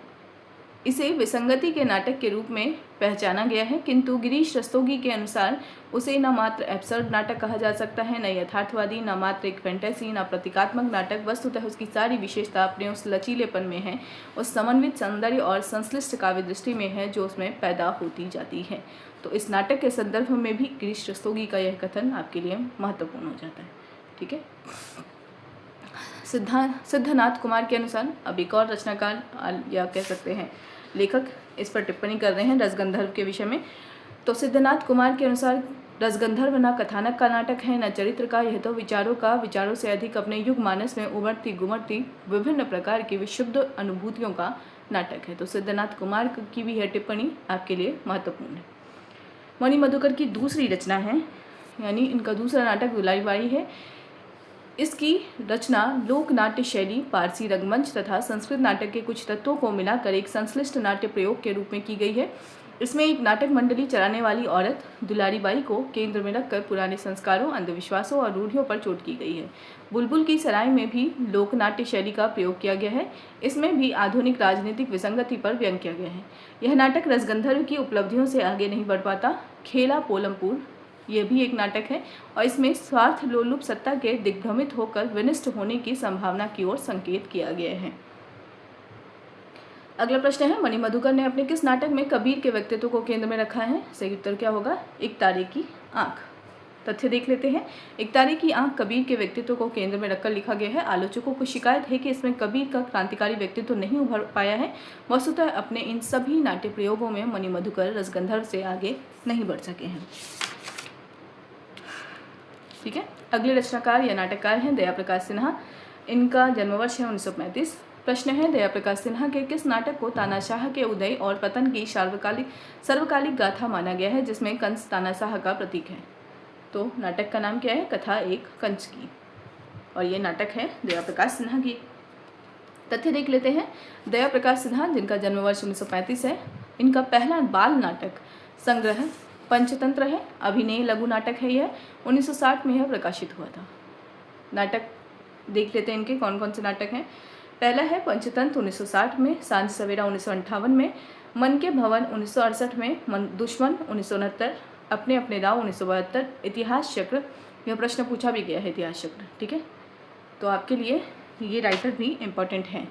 इसे विसंगति के नाटक के रूप में पहचाना गया है, किंतु गिरीश रस्तोगी के अनुसार उसे न मात्र एब्सर्ड नाटक कहा जा सकता है, न यथार्थवादी, न मात्र एक फैंटेसी, न प्रतीकात्मक नाटक। वस्तुतः उसकी सारी विशेषता अपने उस लचीलेपन में है, उस समन्वित सौंदर्य और संश्लिष्ट काव्य दृष्टि में है जो उसमें पैदा होती जाती है। तो इस नाटक के संदर्भ में भी गिरीश रस्तोगी का यह कथन आपके लिए महत्वपूर्ण हो जाता है। ठीक है, सिद्धनाथ कुमार के अनुसार, अब एक और रचनाकार या कह सकते हैं लेखक इस पर टिप्पणी कर रहे हैं रसगंधर्व के विषय में। तो सिद्धनाथ कुमार के अनुसार रसगंधर्व न कथानक का नाटक है, न चरित्र का, यह तो विचारों से अधिक अपने युग मानस में उमड़ती गुमड़ती विभिन्न प्रकार की विशुद्ध अनुभूतियों का नाटक है। तो सिद्धनाथ कुमार की भी यह टिप्पणी आपके लिए महत्वपूर्ण है। मणि मधुकर की दूसरी रचना है, यानी इनका दूसरा नाटक दुलारी बाई है। इसकी रचना लोक नाट्य शैली, पारसी रंगमंच तथा संस्कृत नाटक के कुछ तत्वों को मिलाकर एक संश्लिष्ट नाट्य प्रयोग के रूप में की गई है। इसमें एक नाटक मंडली चलाने वाली औरत दुलारी बाई को केंद्र में रखकर पुराने संस्कारों, अंधविश्वासों और रूढ़ियों पर चोट की गई है। बुलबुल की सराय में भी लोक नाट्य शैली का प्रयोग किया गया है। इसमें भी आधुनिक राजनीतिक विसंगति पर व्यंग किया गया है। यह नाटक रसगंधर्व की उपलब्धियों से आगे नहीं बढ़ पाता। खेला पोलमपुर यह भी एक नाटक है और इसमें स्वार्थ लोलुप सत्ता के दिग्भ्रमित होकर विनिष्ट होने की संभावना की ओर संकेत किया गया है। अगला प्रश्न है, मणि मधुकर ने अपने किस नाटक में कबीर के व्यक्तित्व को केंद्र में रखा है? सही उत्तर क्या होगा? एक तारे की आंख। तथ्य देख लेते हैं। एक तारे की आंख कबीर के व्यक्तित्व को केंद्र में रखकर लिखा गया है। आलोचकों को शिकायत है कि इसमें कबीर का क्रांतिकारी व्यक्तित्व नहीं उभर पाया है। वस्तुतः अपने इन सभी नाट्य प्रयोगों में मणि मधुकर रसगंधर्व से आगे नहीं बढ़ सके हैं। ठीक है, अगले रचनाकार या नाटककार हैं दया प्रकाश सिन्हा। इनका जन्मवर्ष है 1935। प्रश्न है, दया प्रकाश सिन्हा के किस नाटक को तानाशाह के उदय और पतन की सर्वकालिक गाथा माना गया है, जिसमें कंस तानाशाह का प्रतीक है? तो नाटक का नाम क्या है? कथा एक कंस की, और ये नाटक है दया प्रकाश सिन्हा की। तथ्य देख लेते हैं। दया प्रकाश सिन्हा, जिनका जन्मवर्ष 1935 है, इनका पहला बाल नाटक संग्रह पंचतंत्र है। अभिनय लघु नाटक है यह। 1960 में यह प्रकाशित हुआ था। नाटक देख लेते हैं इनके कौन कौन से नाटक हैं। पहला है पंचतंत्र 1960 में, सांझ सवेरा 1958 में, मन के भवन 1968 में, दुश्मन 1969, अपने अपने राव 1972, इतिहास चक्र, यह प्रश्न पूछा भी गया है इतिहास चक्र। ठीक है, तो आपके लिए ये राइटर भी इम्पोर्टेंट हैं।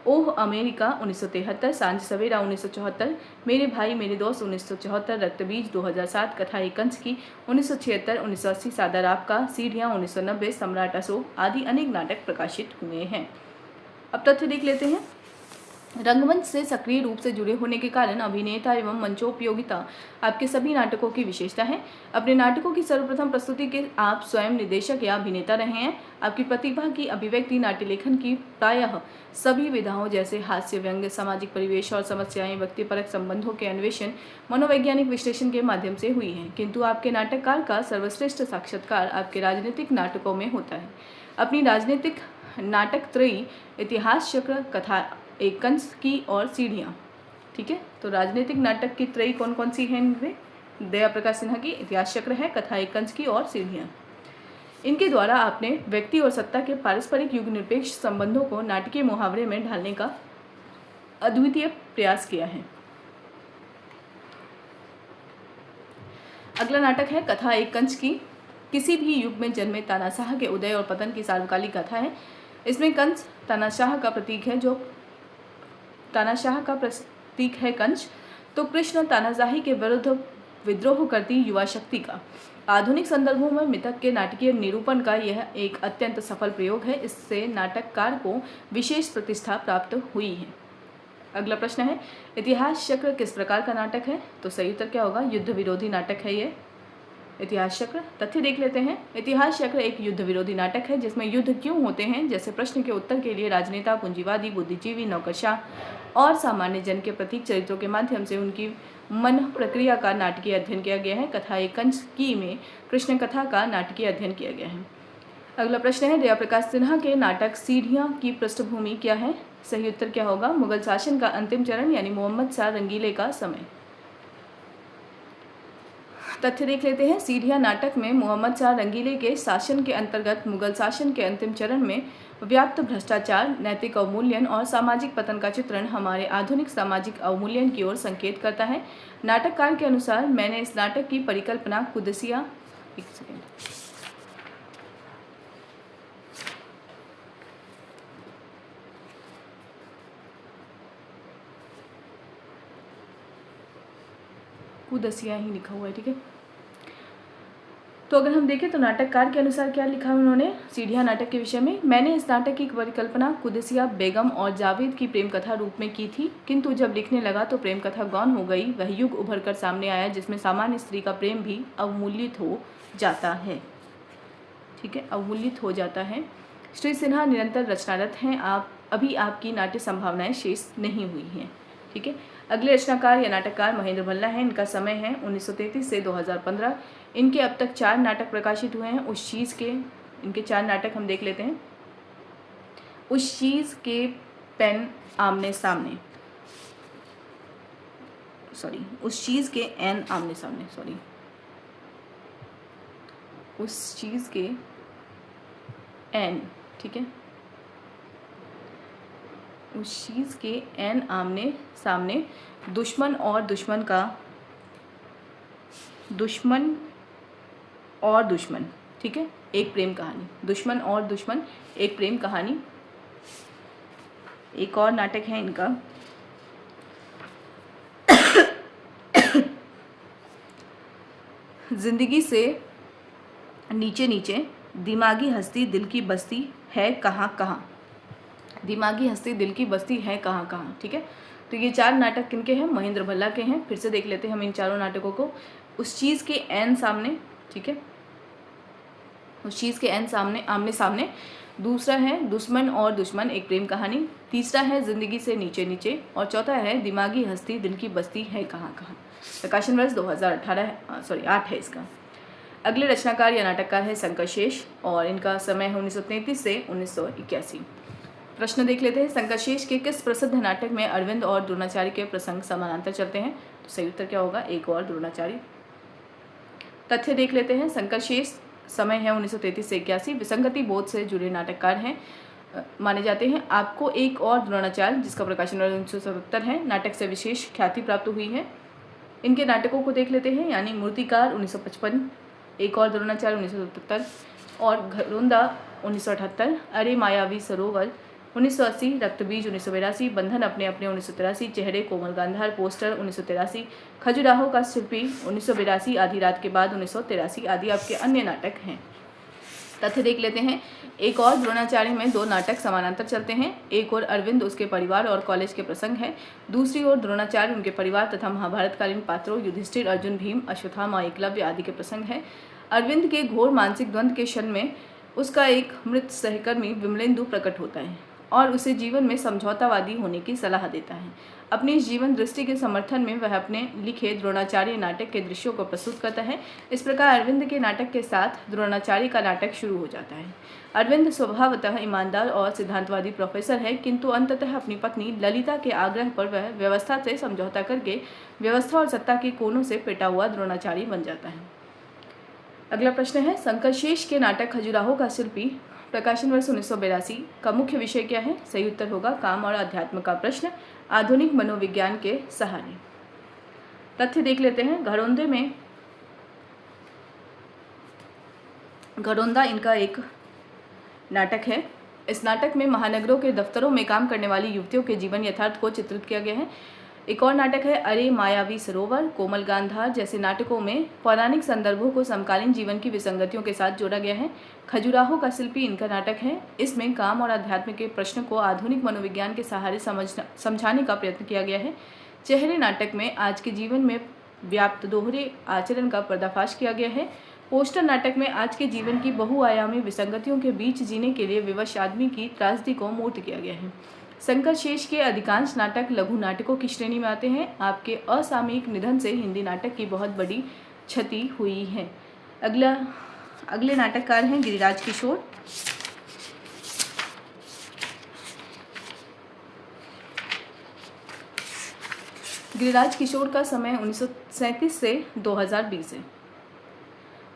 ओह अमेरिका 1973, सांझ सवेरा 1974, मेरे भाई मेरे दोस्त 1974, रक्तबीज 2007, कथा एक कंस की 1976, 1980, सादा राव का, सीढ़ियाँ 1990, सम्राट अशोक आदि अनेक नाटक प्रकाशित हुए हैं। अब तथ्य देख लेते हैं। रंगमंच से सक्रिय रूप से जुड़े होने के कारण अभिनेता एवं मंचोपयोगिता आपके सभी नाटकों की विशेषता है। अपने नाटकों की सर्वप्रथम प्रस्तुति के आप स्वयं निर्देशक या अभिनेता रहे हैं। आपकी प्रतिभा की अभिव्यक्ति नाट्य लेखन की प्रायः सभी विधाओं जैसे हास्य, व्यंग्य, सामाजिक परिवेश और समस्याएं, व्यक्तिपरक संबंधों के अन्वेषण, मनोवैज्ञानिक विश्लेषण के माध्यम से हुई है। किंतु आपके नाटककार का सर्वश्रेष्ठ साक्षात्कार आपके राजनीतिक नाटकों में होता है। अपनी राजनीतिक नाटक त्रयी इतिहास चक्र, कथा एक कंस की और सीढ़ियाँ। ठीक है, तो राजनीतिक नाटक की त्रयी कौन कौन सी हैं इनमें? दया प्रकाश सिन्हा की इतिहास चक्र है, कथा एक कंस की और सीढ़ियाँ। इनके द्वारा आपने व्यक्ति और सत्ता के पारस्परिक युग निरपेक्ष संबंधों को नाटकीय मुहावरे में ढालने का अद्वितीय प्रयास किया है। अगला नाटक है कथा एक कंस की। किसी भी युग में जन्मे तानाशाह के उदय और पतन की सार्वकालिक गाथा है। इसमें कंस तानाशाह का प्रतीक है, जो तानाशाह का प्रतीक है कंस। तो कृष्ण तानाशाही के विरुद्ध विद्रोह करती युवा शक्ति का। आधुनिक संदर्भों में मिथक के नाटकीय निरूपण का यह एक अत्यंत सफल प्रयोग है। इससे नाटककार को विशेष प्रतिष्ठा प्राप्त हुई है। अगला प्रश्न है, इतिहास चक्र किस प्रकार का नाटक है? तो सही उत्तर क्या होगा? युद्ध विरोधी नाटक है ये इतिहास चक्र। तथ्य देख लेते हैं। इतिहास चक्र एक युद्ध विरोधी नाटक है जिसमें युद्ध क्यों होते हैं जैसे प्रश्न के उत्तर के लिए राजनेता, पूंजीवादी, बुद्धिजीवी, नौकरशाह और सामान्य जन के प्रतीक चरित्रों के माध्यम से उनकी मन प्रक्रिया का नाटकीय अध्ययन किया गया है। कथा एक कंस की में कृष्ण कथा का नाटकीय अध्ययन किया गया है। अगला प्रश्न है, दया प्रकाश सिन्हा के नाटक सीढ़ियाँ की पृष्ठभूमि क्या है? सही उत्तर क्या होगा? मुगल शासन का अंतिम चरण यानी मोहम्मद शाह रंगीले का समय। तथ्य देख लेते हैं। सीढ़ियाँ नाटक में मोहम्मद शाह रंगीले के शासन के अंतर्गत मुगल शासन के अंतिम चरण में व्याप्त भ्रष्टाचार, नैतिक अवमूल्यन और सामाजिक पतन का चित्रण हमारे आधुनिक सामाजिक अवमूल्यन की ओर संकेत करता है। नाटककार के अनुसार मैंने इस नाटक की परिकल्पना कुदसिया कुदसिया ही लिखा हुआ है, ठीक है। तो अगर हम देखें तो नाटककार के अनुसार क्या लिखा है उन्होंने सीढ़ियाँ नाटक के विषय में, मैंने इस नाटक की परिकल्पना कुदसिया बेगम और जावेद की प्रेम कथा रूप में की थी, किंतु जब लिखने लगा तो प्रेम कथा गौण हो गई। वह युग उभर कर सामने आया जिसमें सामान्य स्त्री का प्रेम भी अवमूल्यित हो जाता है, ठीक है, अवमूल्यित हो जाता है। श्री सिन्हा निरंतर रचनारत हैं, अभी आपकी नाट्य संभावनाएं शेष नहीं हुई हैं, ठीक है। अगले रचनाकार या नाटककार महेंद्र भल्ला हैं। इनका समय है 1933 से 2015। इनके अब तक 4 नाटक प्रकाशित हुए हैं। उस चीज़ के इनके 4 नाटक हम देख लेते हैं। उस चीज़ के पेन आमने सामने, उस चीज़ के एन आमने सामने, उस चीज़ के एन, ठीक है, उस चीज़ के एन आमने सामने, दुश्मन और दुश्मन, ठीक है, एक प्रेम कहानी, दुश्मन और दुश्मन एक प्रेम कहानी। एक और नाटक है इनका जिंदगी से नीचे नीचे, दिमागी हस्ती दिल की बस्ती है कहाँ कहाँ, दिमागी हस्ती दिल की बस्ती है कहाँ कहाँ, ठीक है। तो ये 4 नाटक किनके हैं? महेंद्र भल्ला के हैं। फिर से देख लेते हैं हम इन चारों नाटकों को। उस चीज़ के एन सामने, ठीक है, उस चीज़ के एन सामने आमने सामने। दूसरा है दुश्मन और दुश्मन एक प्रेम कहानी। तीसरा है जिंदगी से नीचे नीचे और चौथा है दिमागी हस्ती दिल की बस्ती है कहाँ कहाँ। प्रकाशन वर्ष 2008 है इसका। अगले रचनाकार या नाटककार है शंकर शेष और इनका समय है 1933 से 1981। प्रश्न देख लेते हैं। शंकर शेष के किस प्रसिद्ध नाटक में अरविंद और द्रोणाचार्य के प्रसंग समानांतर चलते हैं? तो सही उत्तर क्या होगा? एक और द्रोणाचार्य। तथ्य देख लेते हैं। शंकर शेष समय है 1933 से 81। विसंगति बोध से जुड़े नाटककार हैं माने जाते हैं। आपको एक और द्रोणाचार्य जिसका प्रकाशन 1977 है, नाटक से विशेष ख्याति प्राप्त हुई है। इनके नाटकों को देख लेते हैं, यानी मूर्तिकार 1955, एक और द्रोणाचार्य 1977 और घरोंदा 1978, अरे मायावी सरोवर 1980, रक्तबीज 1982, बंधन अपने अपने 1983, चेहरे कोमल गांधार पोस्टर 1983, खजुराहो का शिल्पी 1982, आधी रात के बाद 1983 आदि आपके अन्य नाटक हैं। तथ्य देख लेते हैं। एक और द्रोणाचार्य में 2 नाटक समानांतर चलते हैं। एक और अरविंद उसके परिवार और कॉलेज के प्रसंग है, दूसरी ओर द्रोणाचार्य उनके परिवार तथा महाभारतकालीन पात्रों युधिष्ठिर, अर्जुन, भीम, अश्वत्थामा, एकलव्य आदि के प्रसंग है। अरविंद के घोर मानसिक द्वंद्व के क्षण में उसका एक मृत सहकर्मी विमलेंदु प्रकट होता है और उसे जीवन में समझौतावादी होने की सलाह देता है। अपनी इस जीवन दृष्टि के समर्थन में वह अपने लिखे द्रोणाचार्य नाटक के दृश्यों को प्रस्तुत करता है। इस प्रकार अरविंद के नाटक के साथ द्रोणाचार्य का नाटक शुरू हो जाता है। अरविंद स्वभावतः ईमानदार और सिद्धांतवादी प्रोफेसर है, किंतु अंततः अपनी पत्नी ललिता के आग्रह पर वह व्यवस्था से समझौता करके व्यवस्था और सत्ता के कोनों से पिटा हुआ द्रोणाचार्य बन जाता है। अगला प्रश्न है। शंकर शेष के नाटक खजुराहो का शिल्पी प्रकाशन वर्ष 1982 का मुख्य विषय क्या है? सही उत्तर होगा काम और अध्यात्म का प्रश्न, आधुनिक मनोविज्ञान के सहारे। तथ्य देख लेते हैं। घरोंदा इनका एक नाटक है। इस नाटक में महानगरों के दफ्तरों में काम करने वाली युवतियों के जीवन यथार्थ को चित्रित किया गया है। एक और नाटक है अरे मायावी सरोवर, कोमल गांधार जैसे नाटकों में पौराणिक संदर्भों को समकालीन जीवन की विसंगतियों के साथ जोड़ा गया है। खजुराहो का शिल्पी इनका नाटक है। इसमें काम और अध्यात्म के प्रश्न को आधुनिक मनोविज्ञान के सहारे समझाने का प्रयत्न किया गया है। चेहरे नाटक में आज के जीवन में व्याप्त दोहरे आचरण का पर्दाफाश किया गया है। पोस्टर नाटक में आज के जीवन की बहुआयामी विसंगतियों के बीच जीने के लिए विवश आदमी की त्रासदी को मूर्त किया गया है। शंकर शेष के अधिकांश नाटक लघु नाटकों की श्रेणी में आते हैं। आपके असामयिक निधन से हिंदी नाटक की बहुत बड़ी क्षति हुई है। अगले नाटककार हैं गिरिराज किशोर। गिरिराज किशोर का समय 1937 से 2020 है।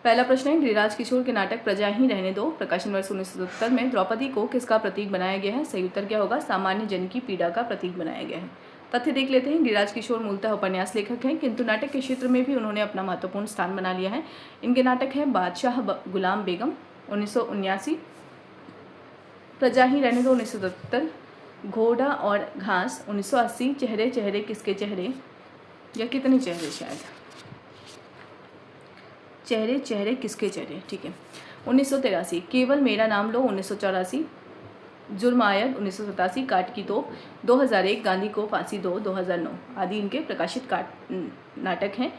पहला प्रश्न है, गिरिराज किशोर के नाटक प्रजा ही रहने दो प्रकाशन वर्ष 1970 में द्रौपदी को किसका प्रतीक बनाया गया है? सही उत्तर क्या होगा? सामान्य जन की पीड़ा का प्रतीक बनाया गया है। तथ्य देख लेते हैं। गिरिराज किशोर मूलतः उपन्यास लेखक हैं, किंतु नाटक के क्षेत्र में भी उन्होंने अपना महत्वपूर्ण स्थान बना लिया है। इनके नाटक हैं बादशाह गुलाम बेगम 1979, प्रजा ही रहने दो 1977, घोड़ा और घास 1980, चेहरे चेहरे किसके चेहरे या कितने चेहरे, शायद चेहरे चेहरे किसके चेहरे, ठीक है 1983, केवल मेरा नाम लो 1984, जुर्म आयद 1987, काट की तोप 2001, गांधी को फांसी दो 2009 आदि इनके प्रकाशित नाटक हैं।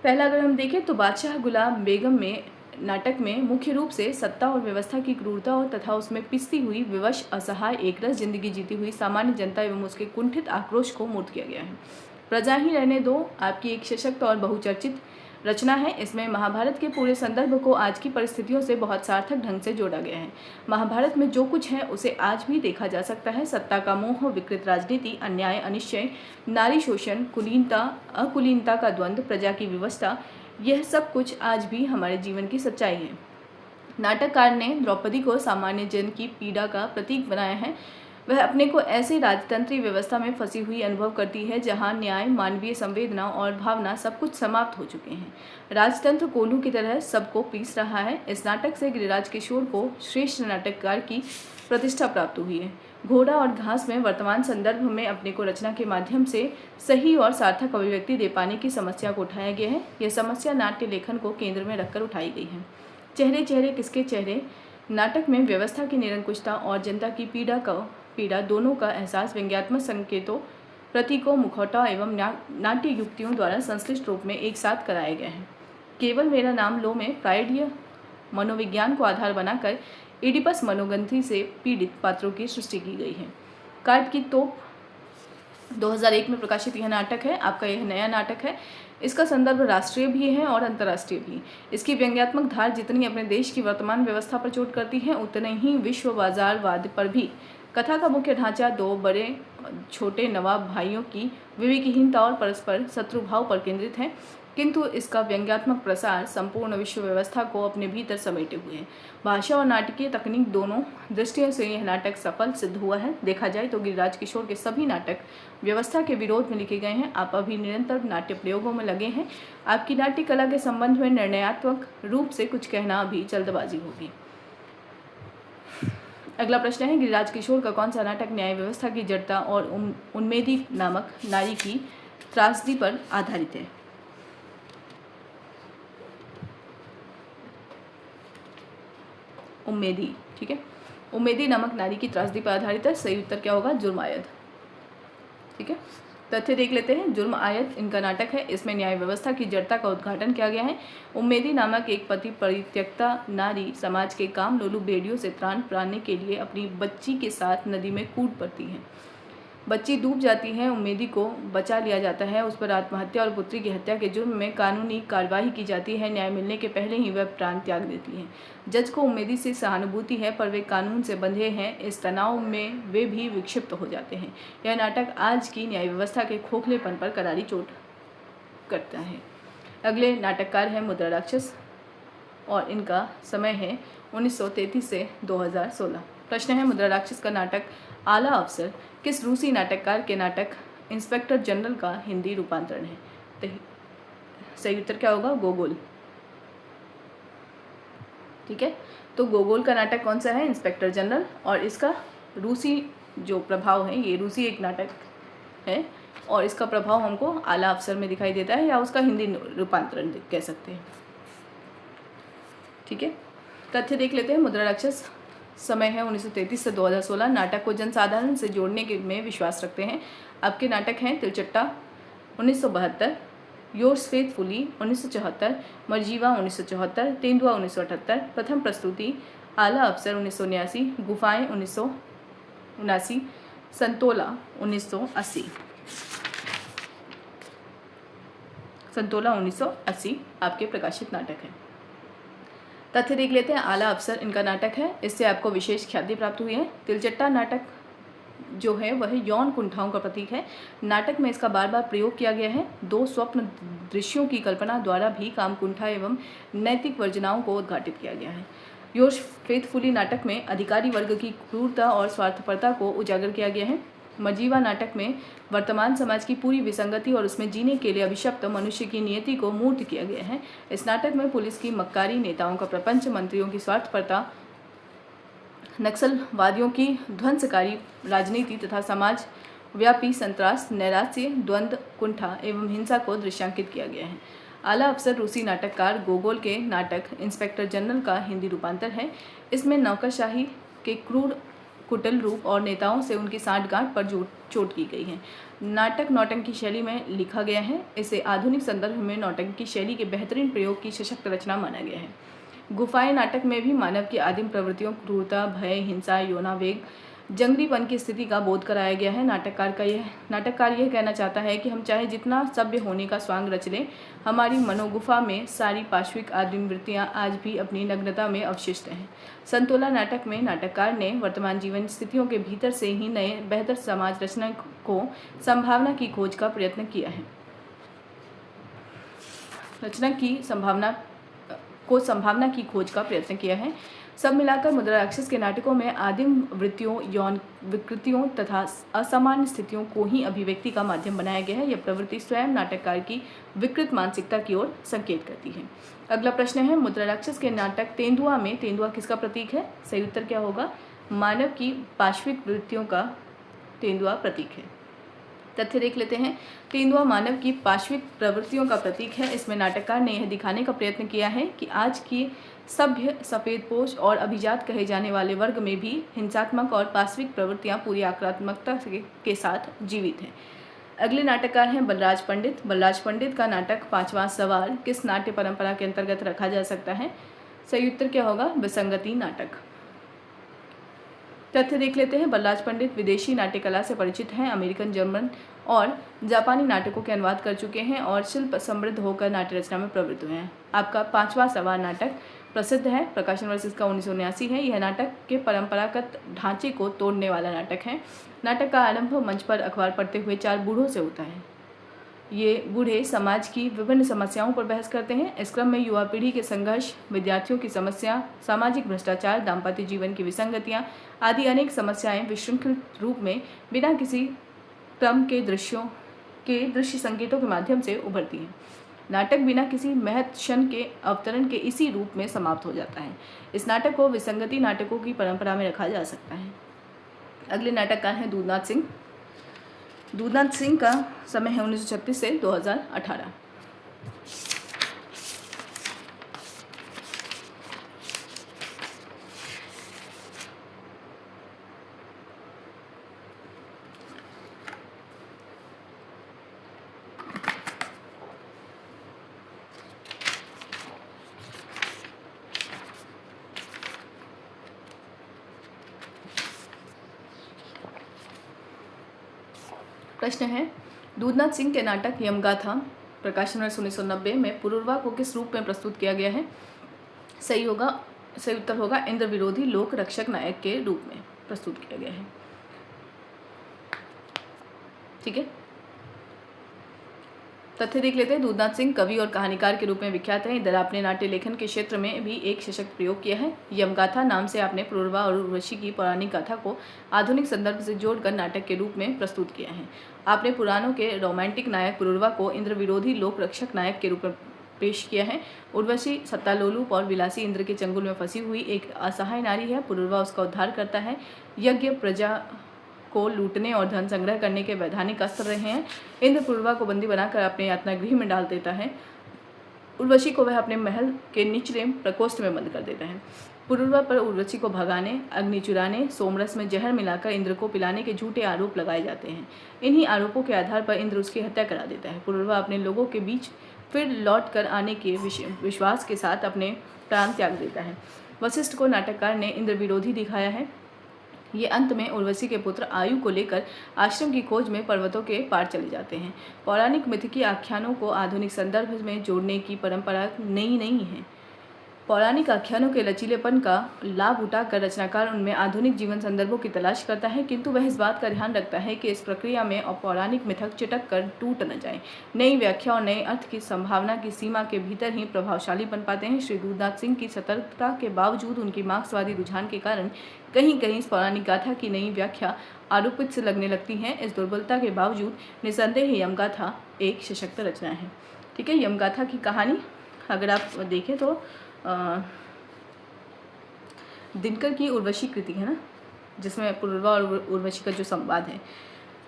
पहला अगर हम देखें तो बादशाह गुलाम बेगम में नाटक में मुख्य रूप से सत्ता और व्यवस्था की क्रूरता और तथा उसमें पिसती हुई विवश असहाय एकरस जिंदगी जीती हुई सामान्य जनता एवं उसके कुंठित आक्रोश को मूर्त किया गया है। प्रजा ही रहने दो आपकी एक सशक्त और बहुचर्चित रचना है। इसमें महाभारत के पूरे संदर्भ को आज की परिस्थितियों से बहुत सार्थक ढंग से जोड़ा गया है। महाभारत में जो कुछ है उसे आज भी देखा जा सकता है। सत्ता का मोह, विकृत राजनीति, अन्याय, अनिश्चय, नारी शोषण, कुलीनता, अकुलीनता का द्वंद्व, प्रजा की विवशता, यह सब कुछ आज भी हमारे जीवन की सच्चाई है। नाटककार ने द्रौपदी को सामान्य जन की पीड़ा का प्रतीक बनाया है। वह अपने को ऐसे राजतंत्री व्यवस्था में फंसी हुई अनुभव करती है जहां न्याय, मानवीय संवेदना और भावना सब कुछ समाप्त हो चुके हैं। राजतंत्र कोल्हू की तरह सबको पीस रहा है। इस नाटक से गिरिराज किशोर को श्रेष्ठ नाटककार की प्रतिष्ठा प्राप्त हुई है। घोड़ा और घास में वर्तमान संदर्भ में अपने को रचना के माध्यम से सही और सार्थक अभिव्यक्ति दे पाने की समस्या को उठाया गया है। यह समस्या नाट्य लेखन को केंद्र में रखकर उठाई गई है। चेहरे चेहरे किसके चेहरे नाटक में व्यवस्था की निरंकुशता और जनता की पीड़ा दोनों का एहसास व्यंग्यात्मक संकेतों, प्रतीकों, मुखौटा एवं नाट्य युक्तियों द्वारा संश्लिष्ट रूप में एक साथ कराया गया है। केवल मेरा नाम लो में फ्रायडीय मनोविज्ञान को आधार बनाकर इडिपस मनोग्रंथि से पीड़ित पात्रों की सृष्टि की गई है। काट की तोप 2001 में प्रकाशित यह नाटक है। आपका यह नया नाटक है। इसका संदर्भ राष्ट्रीय भी है और अंतर्राष्ट्रीय भी। इसकी व्यंग्यात्मक धार जितनी अपने देश की वर्तमान व्यवस्था पर चोट करती है, उतने ही विश्व बाजारवाद पर भी। कथा का मुख्य ढांचा दो बड़े छोटे नवाब भाइयों की विवेकहीनता और परस्पर शत्रुभाव पर केंद्रित है, किंतु इसका व्यंग्यात्मक प्रसार संपूर्ण विश्व व्यवस्था को अपने भीतर समेटे हुए है। भाषा और नाटकीय तकनीक दोनों दृष्टियों से यह नाटक सफल सिद्ध हुआ है। देखा जाए तो गिरिराज किशोर के सभी नाटक व्यवस्था के विरोध में लिखे गए हैं। आप अभी निरंतर नाट्य प्रयोगों में लगे हैं। आपकी नाट्य कला के संबंध में निर्णयात्मक रूप से कुछ कहना अभी जल्दबाजी होगी। अगला प्रश्न है, गिरिराज किशोर का कौन सा नाटक न्याय व्यवस्था की जड़ता और उन्मेदी नामक नारी की त्रासदी पर आधारित है? उम्मेदी, ठीक है, उम्मेदी नामक नारी की त्रासदी पर आधारित है। सही उत्तर क्या होगा? जुर्म आयद, ठीक है। तथ्य देख लेते हैं। जुर्म आयद इनका नाटक है। इसमें न्याय व्यवस्था की जड़ता का उद्घाटन किया गया है। उम्मेदी नामक एक पति परित्यक्ता नारी समाज के काम लोलू भेड़ियों से त्राण पाने के लिए अपनी बच्ची के साथ नदी में कूद पड़ती है। बच्ची डूब जाती है। उम्मेदी को बचा लिया जाता है। उस पर आत्महत्या और पुत्री की हत्या के जुर्म में कानूनी कार्यवाही की जाती है। न्याय मिलने के पहले ही वह प्राण त्याग देती है। जज को उम्मेदी से सहानुभूति है, पर वे कानून से बंधे हैं। इस तनाव में वे भी विक्षिप्त हो जाते हैं। यह नाटक आज की न्याय व्यवस्था के खोखलेपन पर करारी चोट करता है। अगले नाटककार हैं मुद्रा राक्षस और इनका समय है 1933 से 2016। प्रश्न है, मुद्रा राक्षस का नाटक आला अफसर किस रूसी नाटककार के नाटक इंस्पेक्टर जनरल का हिंदी रूपांतरण है? तो सही उत्तर क्या होगा? गोगोल, ठीक है। तो गोगोल का नाटक कौन सा है? Inspector general. और इसका रूसी जो प्रभाव है, ये रूसी एक नाटक है, और इसका प्रभाव हमको आला अफसर में दिखाई देता है, या उसका हिंदी रूपांतरण कह सकते हैं। ठीक है, तथ्य देख लेते हैं। मुद्रा राक्षस समय है 1933 से 2016। नाटक को जनसाधारण से जोड़ने के में विश्वास रखते हैं। आपके नाटक हैं तिलचट्टा 1972, योर्स फेथफुली 1974, मर्जीवा 1974, तेंदुआ 1978, प्रथम प्रस्तुति आला अफसर 1979, गुफाएं 1979, संतोला 1980। संतोला 1980 आपके प्रकाशित नाटक है। तथ्य देख लेते हैं। आला अफसर इनका नाटक है, इससे आपको विशेष ख्याति प्राप्त हुई है। तिलचट्टा नाटक जो है वह यौन कुंठाओं का प्रतीक है। नाटक में इसका बार बार प्रयोग किया गया है। दो स्वप्न दृश्यों की कल्पना द्वारा भी कामकुंठा एवं नैतिक वर्जनाओं को उद्घाटित किया गया है। योर्स फेथफुली नाटक में अधिकारी वर्ग की क्रूरता और स्वार्थपरता को उजागर किया गया है। मर्जीवा नाटक में वर्तमान समाज की पूरी विसंगति और उसमें जीने के लिए अभिशप्त मनुष्य की नियति को मूर्त किया गया है। इस नाटक में पुलिस की मक्कारी, नेताओं का प्रपंच, मंत्रियों की स्वार्थपरता, नक्सलवादियों की ध्वंसकारी राजनीति तथा समाज व्यापी संत्रास, नैराश्य, द्वंद्व, कुंठा एवं हिंसा को दृश्यांकित किया गया है। आला अफसर रूसी नाटककार गोगोल के नाटक इंस्पेक्टर जनरल का हिंदी रूपांतर है। इसमें नौकरशाही के क्रूर कुटिल रूप और नेताओं से उनकी सांठगांठ पर चोट की गई है। नाटक नौटंकी शैली में लिखा गया है। इसे आधुनिक संदर्भ में नौटंकी शैली के बेहतरीन प्रयोग की सशक्त रचना माना गया है। गुफाएं नाटक में भी मानव की आदिम प्रवृत्तियों, क्रूरता, भय, हिंसा, यौनावेग, जंगलीपन की स्थिति का बोध कराया गया है। नाटककार यह कहना चाहता है कि हम चाहे जितना सभ्य होने का स्वांग रच लें, हमारी मनोगुफा में सारी पाश्विक आदिम वृत्तियाँ आज भी अपनी नग्नता में अवशिष्ट हैं। संतोला नाटक में नाटककार ने वर्तमान जीवन स्थितियों के भीतर से ही नए बेहतर समाज रचना को संभावना की खोज का प्रयत्न किया है। संभावना की खोज का प्रयत्न किया है। सब मिलाकर मुद्रा राक्षस के नाटकों में आदिम वृत्तियों, यौन विकृतियों तथा असामान्य स्थितियों को ही अभिव्यक्ति का माध्यम बनाया गया है। यह प्रवृत्ति स्वयं नाटककार की विकृत मानसिकता की ओर संकेत करती है। अगला प्रश्न है, मुद्रा राक्षस के नाटक तेंदुआ में तेंदुआ किसका प्रतीक है? सही उत्तर क्या होगा? मानव की पाश्विक वृत्तियों का तेंदुआ प्रतीक है। तथ्य देख लेते हैं। तेंदुआ मानव की पाश्विक प्रवृत्तियों का प्रतीक है। इसमें नाटककार ने यह दिखाने का प्रयत्न किया है कि आज की सभ्य, सफ़ेदपोश और अभिजात कहे जाने वाले वर्ग में भी हिंसात्मक और पाश्विक प्रवृत्तियां पूरी आक्रामकता के साथ जीवित हैं। अगले नाटककार हैं बलराज पंडित। बलराज पंडित का नाटक पांचवां सवाल किस नाट्य परंपरा के अंतर्गत रखा जा सकता है? सही उत्तर क्या होगा? विसंगति नाटक। तथ्य देख लेते हैं। बलराज पंडित विदेशी नाट्य कला से परिचित हैं। अमेरिकन, जर्मन और जापानी नाटकों के अनुवाद कर चुके हैं और शिल्प समृद्ध होकर नाट्य रचना में प्रवृत्त हुए हैं। आपका पांचवां सवाल नाटक प्रसिद्ध है। प्रकाशन वर्ष इसका 1979 है। यह नाटक के परंपरागत ढांचे को तोड़ने वाला नाटक है। नाटक का आरंभ मंच पर अखबार पढ़ते हुए 4 बूढ़ों से होता है। ये बूढ़े समाज की विभिन्न समस्याओं पर बहस करते हैं। इस क्रम में युवा पीढ़ी के संघर्ष, विद्यार्थियों की समस्या, सामाजिक भ्रष्टाचार, दाम्पत्य जीवन की विसंगतियाँ आदि अनेक समस्याएं विशृंखलित रूप में बिना किसी क्रम के दृश्य संकेतों के माध्यम से उभरती हैं। नाटक बिना किसी महत् क्षण के अवतरण के इसी रूप में समाप्त हो जाता है। इस नाटक को विसंगति नाटकों की परंपरा में रखा जा सकता है। अगले नाटककार हैं दूधनाथ सिंह। दूधनाथ सिंह का समय है 1936 से 2018। प्रश्न है, दूधनाथ सिंह के नाटक यमगाथा प्रकाशन वर्ष 1990 में पुरुरवा को किस रूप में प्रस्तुत किया गया है? सही उत्तर होगा इंद्र विरोधी लोक रक्षक नायक के रूप में प्रस्तुत किया गया है। ठीक है, तथ्य देख लेते हैं। दूधनाथ सिंह कवि और कहानीकार के रूप में विख्यात हैं। इधर आपने नाट्य लेखन के क्षेत्र में भी एक सशक्त प्रयोग किया है। यमगाथा नाम से आपने पुरुरवा और उर्वशी की पौराणिक गाथा को आधुनिक संदर्भ से जोड़कर नाटक के रूप में प्रस्तुत किया है। आपने पुराणों के रोमांटिक नायक पुरुरवा को इंद्र विरोधी लोक रक्षक नायक के रूप में पेश किया है। उर्वशी सत्तालोलुप और विलासी इंद्र के चंगुल में फंसी हुई एक असहाय नारी है। पुरुरवा उसका उद्धार करता है। यज्ञ प्रजा को लूटने और धन संग्रह करने के वैधानिक अस्त्र रहे हैं। इंद्र पुरुरवा को बंदी बनाकर अपने यातना गृह में डाल देता है। उर्वशी को वह अपने महल के निचले प्रकोष्ठ में बंद कर देता है। पुरुरवा पर उर्वशी को भगाने, अग्नि चुराने, सोमरस में जहर मिलाकर इंद्र को पिलाने के झूठे आरोप लगाए जाते हैं। इन्हीं आरोपों के आधार पर इंद्र उसकी हत्या करा देता है। पुरुरवा अपने लोगों के बीच फिर लौट कर आने के विश्वास के साथ अपने प्राण त्याग देता है। वशिष्ठ को नाटककार ने इंद्र विरोधी दिखाया है। ये अंत में उर्वशी के पुत्र आयु को लेकर आश्रम की खोज में पर्वतों के पार चले जाते हैं। पौराणिक मिथिकी आख्यानों को आधुनिक संदर्भ में जोड़ने की परंपरा नई नहीं है। पौराणिक आख्यानों के लचीलेपन का लाभ उठाकर रचनाकार उनमें आधुनिक जीवन संदर्भों की तलाश करता है, किंतु वह इस बात का ध्यान रखता है कि इस प्रक्रिया में पौराणिक मिथक चिटक कर टूट न जाए। नई व्याख्या और नए अर्थ की संभावना की सीमा के भीतर ही प्रभावशाली बन पाते हैं। श्री दूधनाथ सिंह की सतर्कता के बावजूद उनकी मार्क्सवादी रुझान के कारण कहीं कहीं इस पौराणिक गाथा की नई व्याख्या आरोपित से लगने लगती है। इस दुर्बलता के बावजूद निसंदेह यमगाथा एक सशक्त रचना है। ठीक है, यमगाथा की कहानी अगर आप देखें तो दिनकर की उर्वशी कृति है ना, जिसमें पुरुरवा और उर्वशी का जो संवाद है।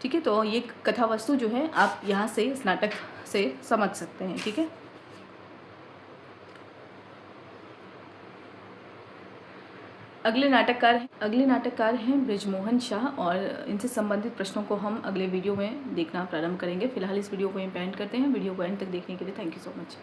ठीक है, तो ये कथा वस्तु जो है आप यहाँ से इस नाटक से समझ सकते हैं। ठीक है, अगले नाटककार हैं ब्रिजमोहन शाह और इनसे संबंधित प्रश्नों को हम अगले वीडियो में देखना प्रारंभ करेंगे। फिलहाल इस वीडियो को यहीं पे एंड करते हैं। वीडियो को एंड तक देखने के लिए थैंक यू सो मच।